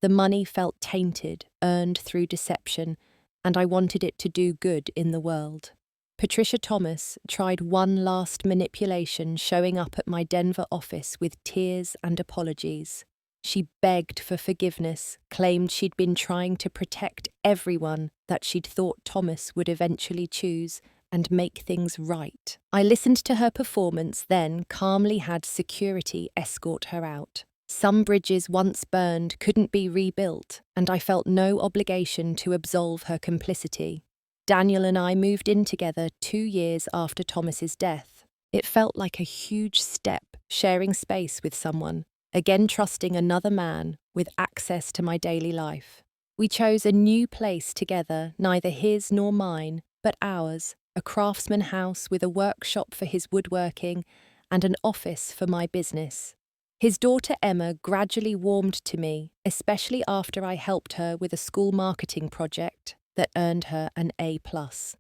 The money felt tainted, earned through deception, and I wanted it to do good in the world. Patricia Thomas tried one last manipulation, showing up at my Denver office with tears and apologies. She begged for forgiveness, claimed she'd been trying to protect everyone that she'd thought Thomas would eventually choose and make things right. I listened to her performance, then calmly had security escort her out. Some bridges once burned couldn't be rebuilt, and I felt no obligation to absolve her complicity. Daniel and I moved in together 2 years after Thomas's death. It felt like a huge step, sharing space with someone, again trusting another man with access to my daily life. We chose a new place together, neither his nor mine, but ours, a craftsman house with a workshop for his woodworking and an office for my business. His daughter Emma gradually warmed to me, especially after I helped her with a school marketing project that earned her an A+.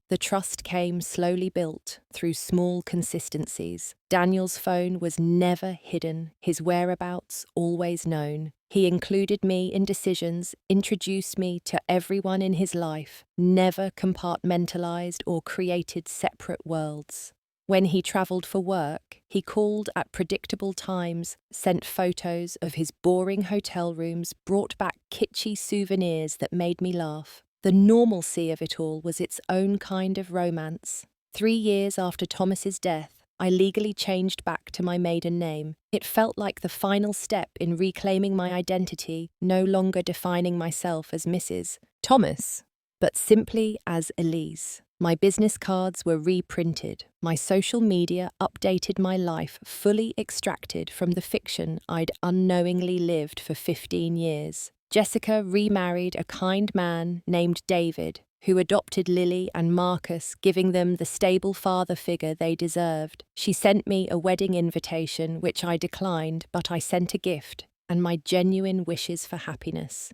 The trust came slowly built through small consistencies. Daniel's phone was never hidden, his whereabouts always known. He included me in decisions, introduced me to everyone in his life, never compartmentalized or created separate worlds. When he traveled for work, he called at predictable times, sent photos of his boring hotel rooms, brought back kitschy souvenirs that made me laugh. The normalcy of it all was its own kind of romance. 3 years after Thomas's death, I legally changed back to my maiden name. It felt like the final step in reclaiming my identity, no longer defining myself as Mrs. Thomas, but simply as Elise. My business cards were reprinted. My social media updated my life, fully extracted from the fiction I'd unknowingly lived for 15 years. Jessica remarried a kind man named David, who adopted Lily and Marcus, giving them the stable father figure they deserved. She sent me a wedding invitation, which I declined, but I sent a gift and my genuine wishes for happiness.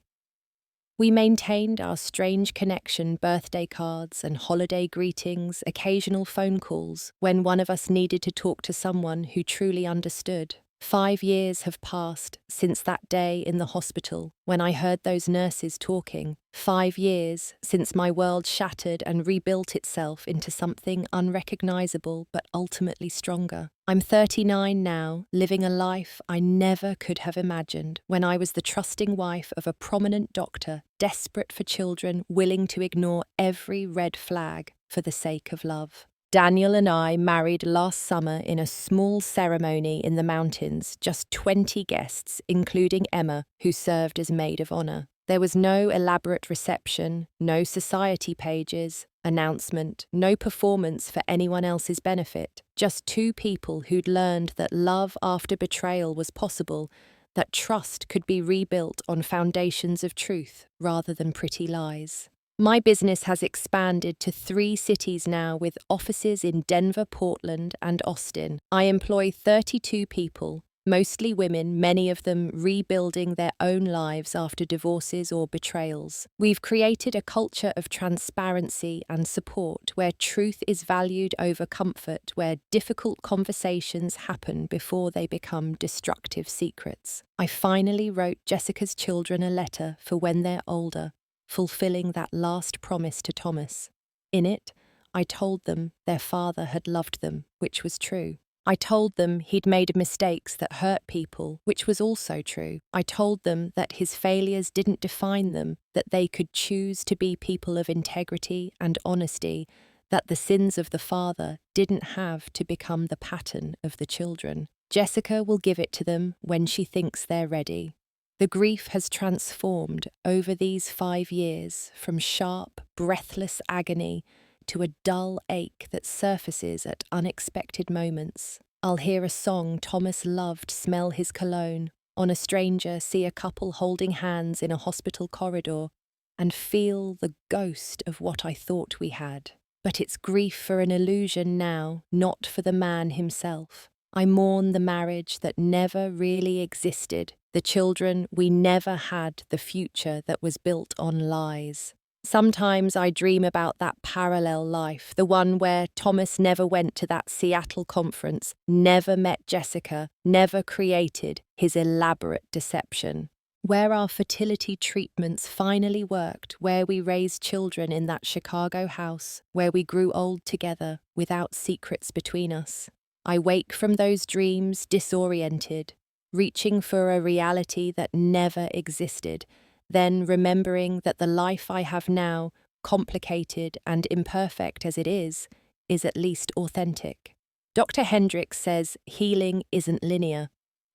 We maintained our strange connection, birthday cards and holiday greetings, occasional phone calls, when one of us needed to talk to someone who truly understood. 5 years have passed since that day in the hospital when I heard those nurses talking. 5 years since my world shattered and rebuilt itself into something unrecognizable but ultimately stronger. I'm 39 now, living a life I never could have imagined when I was the trusting wife of a prominent doctor, desperate for children, willing to ignore every red flag for the sake of love. Daniel and I married last summer in a small ceremony in the mountains, just 20 guests, including Emma, who served as maid of honor. There was no elaborate reception, no society pages, announcement, no performance for anyone else's benefit, just two people who'd learned that love after betrayal was possible, that trust could be rebuilt on foundations of truth rather than pretty lies. My business has expanded to 3 cities now with offices in Denver, Portland, and Austin. I employ 32 people, mostly women, many of them rebuilding their own lives after divorces or betrayals. We've created a culture of transparency and support where truth is valued over comfort, where difficult conversations happen before they become destructive secrets. I finally wrote Jessica's children a letter for when they're older, fulfilling that last promise to Thomas. In it, I told them their father had loved them, which was true. I told them he'd made mistakes that hurt people, which was also true. I told them that his failures didn't define them, that they could choose to be people of integrity and honesty, that the sins of the father didn't have to become the pattern of the children. Jessica will give it to them when she thinks they're ready. The grief has transformed over these 5 years from sharp, breathless agony to a dull ache that surfaces at unexpected moments. I'll hear a song Thomas loved smell his cologne, on a stranger see a couple holding hands in a hospital corridor, and feel the ghost of what I thought we had. But it's grief for an illusion now, not for the man himself. I mourn the marriage that never really existed, the children we never had, the future that was built on lies. Sometimes I dream about that parallel life, the one where Thomas never went to that Seattle conference, never met Jessica, never created his elaborate deception. Where our fertility treatments finally worked, where we raised children in that Chicago house, where we grew old together without secrets between us. I wake from those dreams disoriented, reaching for a reality that never existed, then remembering that the life I have now, complicated and imperfect as it is at least authentic. Dr. Hendricks says healing isn't linear,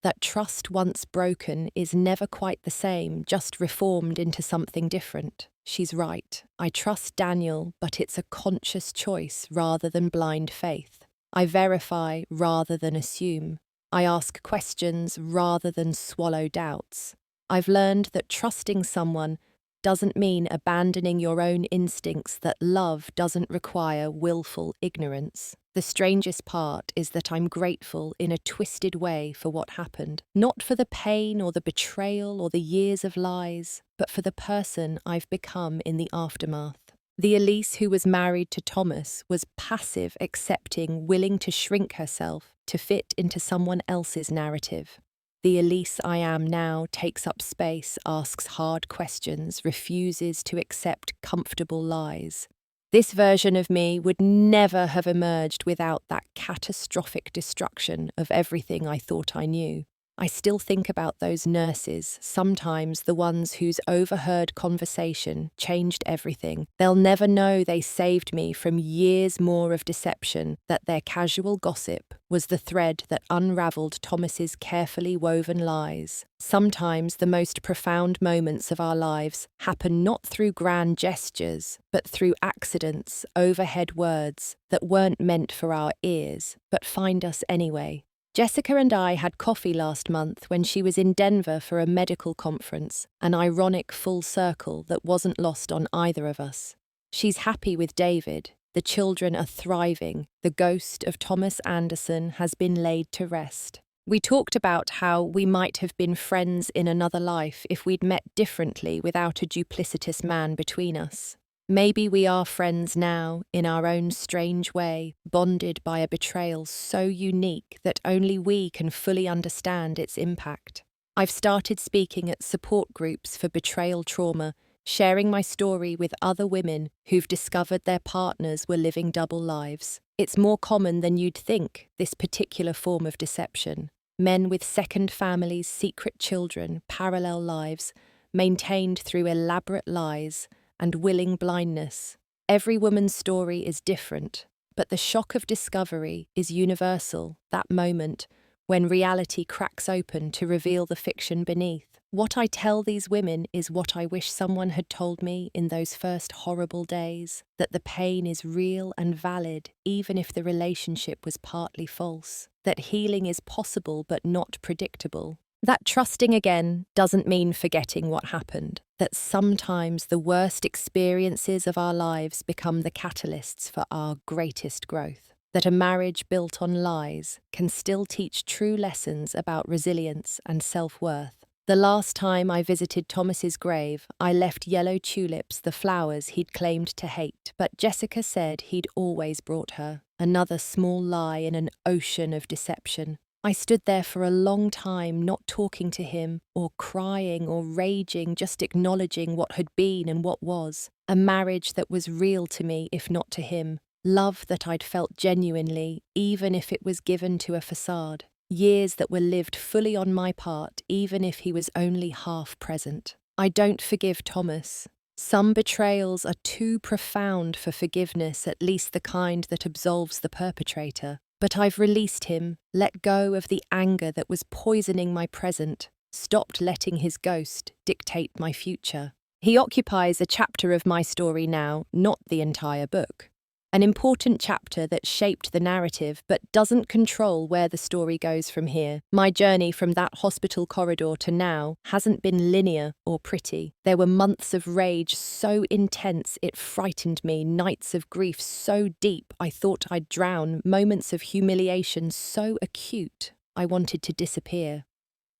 that trust once broken is never quite the same, just reformed into something different. She's right. I trust Daniel, but it's a conscious choice rather than blind faith. I verify rather than assume. I ask questions rather than swallow doubts. I've learned that trusting someone doesn't mean abandoning your own instincts, that love doesn't require willful ignorance. The strangest part is that I'm grateful in a twisted way for what happened, not for the pain or the betrayal or the years of lies, but for the person I've become in the aftermath. The Elise who was married to Thomas was passive, accepting, willing to shrink herself to fit into someone else's narrative. The Elise I am now takes up space, asks hard questions, refuses to accept comfortable lies. This version of me would never have emerged without that catastrophic destruction of everything I thought I knew. I still think about those nurses, sometimes the ones whose overheard conversation changed everything. They'll never know they saved me from years more of deception, that their casual gossip was the thread that unraveled Thomas's carefully woven lies. Sometimes the most profound moments of our lives happen not through grand gestures, but through accidents, overhead words that weren't meant for our ears, but find us anyway. Jessica and I had coffee last month when she was in Denver for a medical conference, an ironic full circle that wasn't lost on either of us. She's happy with David, the children are thriving, the ghost of Thomas Anderson has been laid to rest. We talked about how we might have been friends in another life if we'd met differently without a duplicitous man between us. Maybe we are friends now, in our own strange way, bonded by a betrayal so unique that only we can fully understand its impact. I've started speaking at support groups for betrayal trauma, sharing my story with other women who've discovered their partners were living double lives. It's more common than you'd think, this particular form of deception. Men with second families, secret children, parallel lives, maintained through elaborate lies and willing blindness. Every woman's story is different, but the shock of discovery is universal, that moment when reality cracks open to reveal the fiction beneath. What I tell these women is what I wish someone had told me in those first horrible days, that the pain is real and valid even if the relationship was partly false, that healing is possible but not predictable. That trusting again doesn't mean forgetting what happened, that sometimes the worst experiences of our lives become the catalysts for our greatest growth, that a marriage built on lies can still teach true lessons about resilience and self-worth. The last time I visited Thomas's grave, I left yellow tulips, the flowers he'd claimed to hate, but Jessica said he'd always brought her. Another small lie in an ocean of deception. I stood there for a long time, not talking to him, or crying or raging, just acknowledging what had been and what was. A marriage that was real to me, if not to him. Love that I'd felt genuinely, even if it was given to a facade. Years that were lived fully on my part, even if he was only half present. I don't forgive Thomas. Some betrayals are too profound for forgiveness, at least the kind that absolves the perpetrator. But I've released him, let go of the anger that was poisoning my present, stopped letting his ghost dictate my future. He occupies a chapter of my story now, not the entire book. An important chapter that shaped the narrative but doesn't control where the story goes from here. My journey from that hospital corridor to now hasn't been linear or pretty. There were months of rage so intense it frightened me, nights of grief so deep I thought I'd drown, moments of humiliation so acute I wanted to disappear.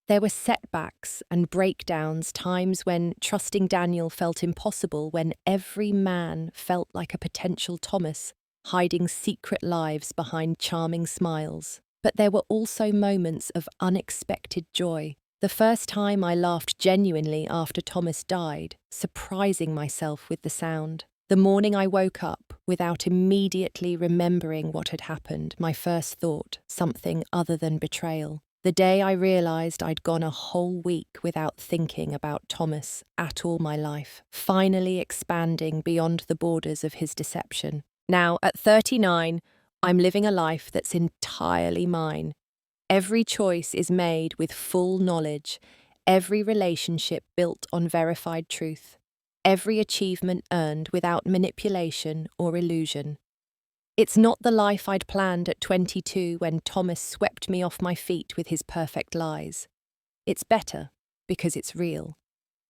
There were setbacks and breakdowns, times when trusting Daniel felt impossible, when every man felt like a potential Thomas, hiding secret lives behind charming smiles. But there were also moments of unexpected joy. The first time I laughed genuinely after Thomas died, surprising myself with the sound. The morning I woke up, without immediately remembering what had happened, my first thought, something other than betrayal. The day I realised I'd gone a whole week without thinking about Thomas at all my life, finally expanding beyond the borders of his deception. Now, at 39, I'm living a life that's entirely mine. Every choice is made with full knowledge, every relationship built on verified truth, every achievement earned without manipulation or illusion. It's not the life I'd planned at 22 when Thomas swept me off my feet with his perfect lies. It's better because it's real.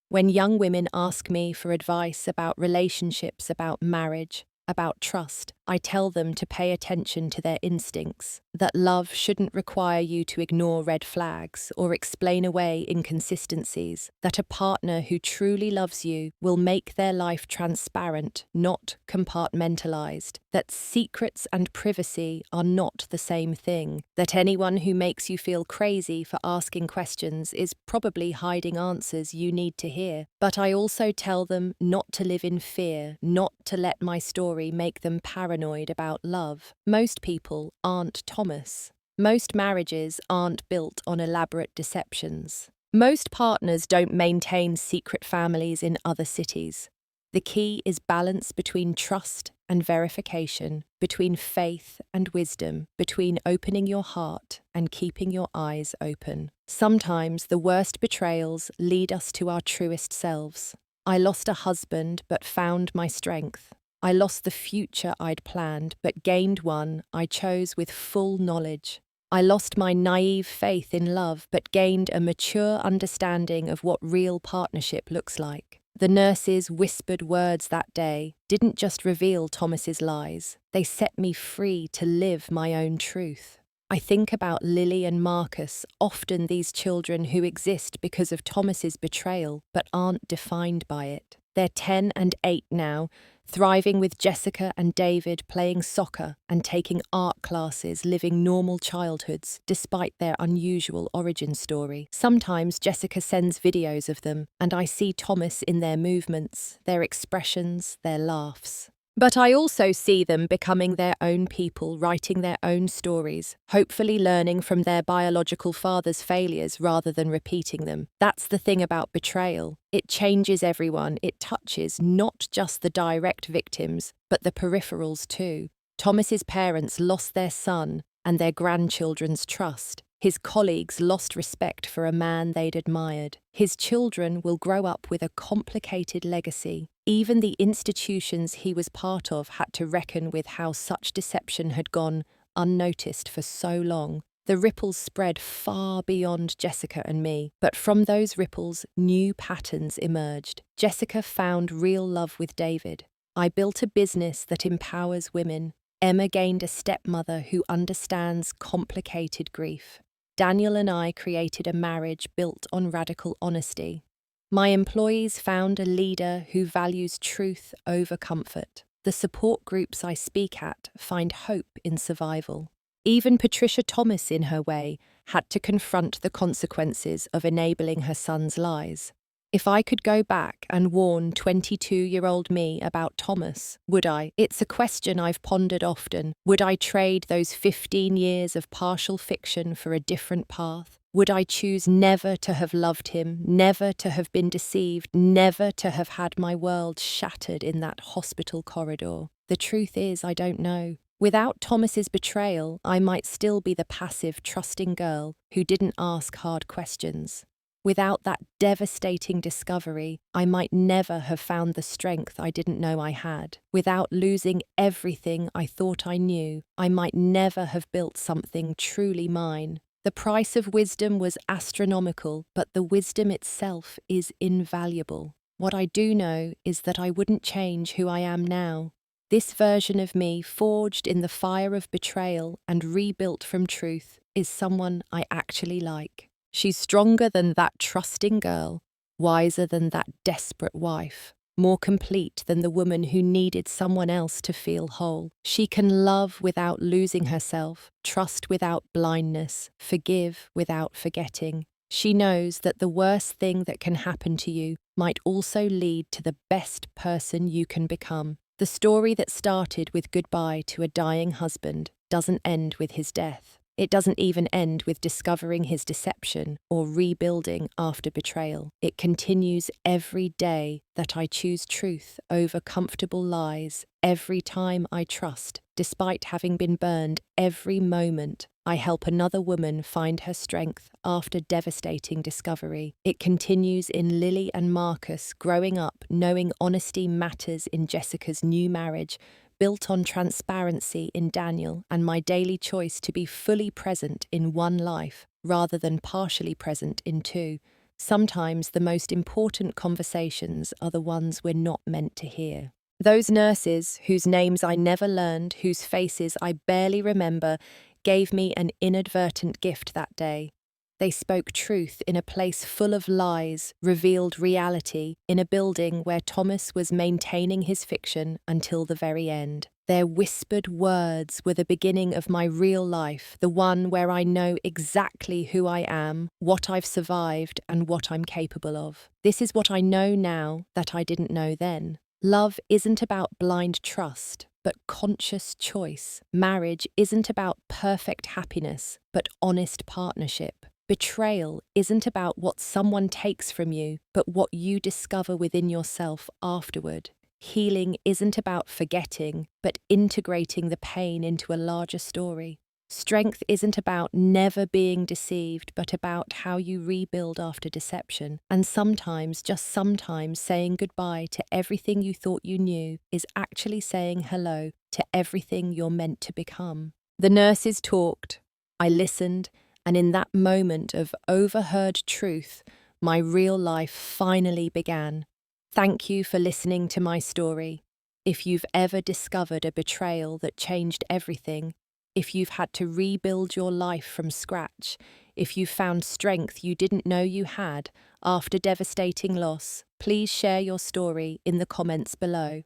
When young women ask me for advice about relationships, about marriage, about trust, I tell them to pay attention to their instincts, that love shouldn't require you to ignore red flags or explain away inconsistencies, that a partner who truly loves you will make their life transparent, not compartmentalized, that secrets and privacy are not the same thing, that anyone who makes you feel crazy for asking questions is probably hiding answers you need to hear. But I also tell them not to live in fear, not to let my story make them paranoid about love. Most people aren't Thomas. Most marriages aren't built on elaborate deceptions. Most partners don't maintain secret families in other cities. The key is balance between trust and verification, between faith and wisdom, between opening your heart and keeping your eyes open. Sometimes the worst betrayals lead us to our truest selves. I lost a husband but found my strength. I lost the future I'd planned, but gained one I chose with full knowledge. I lost my naive faith in love, but gained a mature understanding of what real partnership looks like. The nurses' whispered words that day didn't just reveal Thomas's lies, they set me free to live my own truth. I think about Lily and Marcus, often these children who exist because of Thomas's betrayal, but aren't defined by it. They're 10 and 8 now, thriving with Jessica and David, playing soccer and taking art classes, living normal childhoods despite their unusual origin story. Sometimes Jessica sends videos of them, and I see Thomas in their movements, their expressions, their laughs. But I also see them becoming their own people, writing their own stories, hopefully learning from their biological father's failures rather than repeating them. That's the thing about betrayal. It changes everyone. It touches not just the direct victims, but the peripherals too. Thomas's parents lost their son and their grandchildren's trust. His colleagues lost respect for a man they'd admired. His children will grow up with a complicated legacy. Even the institutions he was part of had to reckon with how such deception had gone unnoticed for so long. The ripples spread far beyond Jessica and me, but from those ripples, new patterns emerged. Jessica found real love with David. I built a business that empowers women. Emma gained a stepmother who understands complicated grief. Daniel and I created a marriage built on radical honesty. My employees found a leader who values truth over comfort. The support groups I speak at find hope in survival. Even Patricia Thomas, in her way, had to confront the consequences of enabling her son's lies. If I could go back and warn 22-year-old me about Thomas, would I? It's a question I've pondered often. Would I trade those 15 years of partial fiction for a different path? Would I choose never to have loved him, never to have been deceived, never to have had my world shattered in that hospital corridor? The truth is, I don't know. Without Thomas's betrayal, I might still be the passive, trusting girl who didn't ask hard questions. Without that devastating discovery, I might never have found the strength I didn't know I had. Without losing everything I thought I knew, I might never have built something truly mine. The price of wisdom was astronomical, but the wisdom itself is invaluable. What I do know is that I wouldn't change who I am now. This version of me, forged in the fire of betrayal and rebuilt from truth, is someone I actually like. She's stronger than that trusting girl, wiser than that desperate wife, more complete than the woman who needed someone else to feel whole. She can love without losing herself, trust without blindness, forgive without forgetting. She knows that the worst thing that can happen to you might also lead to the best person you can become. The story that started with goodbye to a dying husband doesn't end with his death. It doesn't even end with discovering his deception or rebuilding after betrayal. It continues every day that I choose truth over comfortable lies, every time I trust, despite having been burned every moment. I help another woman find her strength after devastating discovery. It continues in Lily and Marcus growing up, knowing honesty matters in Jessica's new marriage, built on transparency in Daniel, and my daily choice to be fully present in one life rather than partially present in two. Sometimes the most important conversations are the ones we're not meant to hear. Those nurses, whose names I never learned, whose faces I barely remember, gave me an inadvertent gift that day. They spoke truth in a place full of lies, revealed reality in a building where Thomas was maintaining his fiction until the very end. Their whispered words were the beginning of my real life, the one where I know exactly who I am, what I've survived, and what I'm capable of. This is what I know now that I didn't know then. Love isn't about blind trust, but conscious choice. Marriage isn't about perfect happiness, but honest partnership. Betrayal isn't about what someone takes from you, but what you discover within yourself afterward. Healing isn't about forgetting, but integrating the pain into a larger story. Strength isn't about never being deceived, but about how you rebuild after deception. And sometimes, just sometimes, saying goodbye to everything you thought you knew is actually saying hello to everything you're meant to become. The nurses talked. I listened. And in that moment of overheard truth, my real life finally began. Thank you for listening to my story. If you've ever discovered a betrayal that changed everything, if you've had to rebuild your life from scratch, if you found strength you didn't know you had after devastating loss, please share your story in the comments below.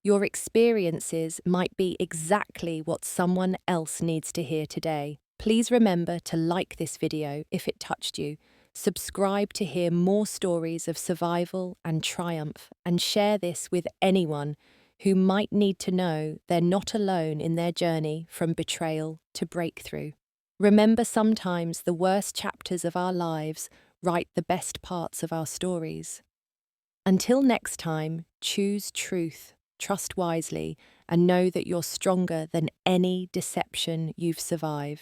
Your experiences might be exactly what someone else needs to hear today. Please remember to like this video if it touched you, subscribe to hear more stories of survival and triumph, and share this with anyone who might need to know they're not alone in their journey from betrayal to breakthrough. Remember, sometimes the worst chapters of our lives write the best parts of our stories. Until next time, choose truth, trust wisely, and know that you're stronger than any deception you've survived.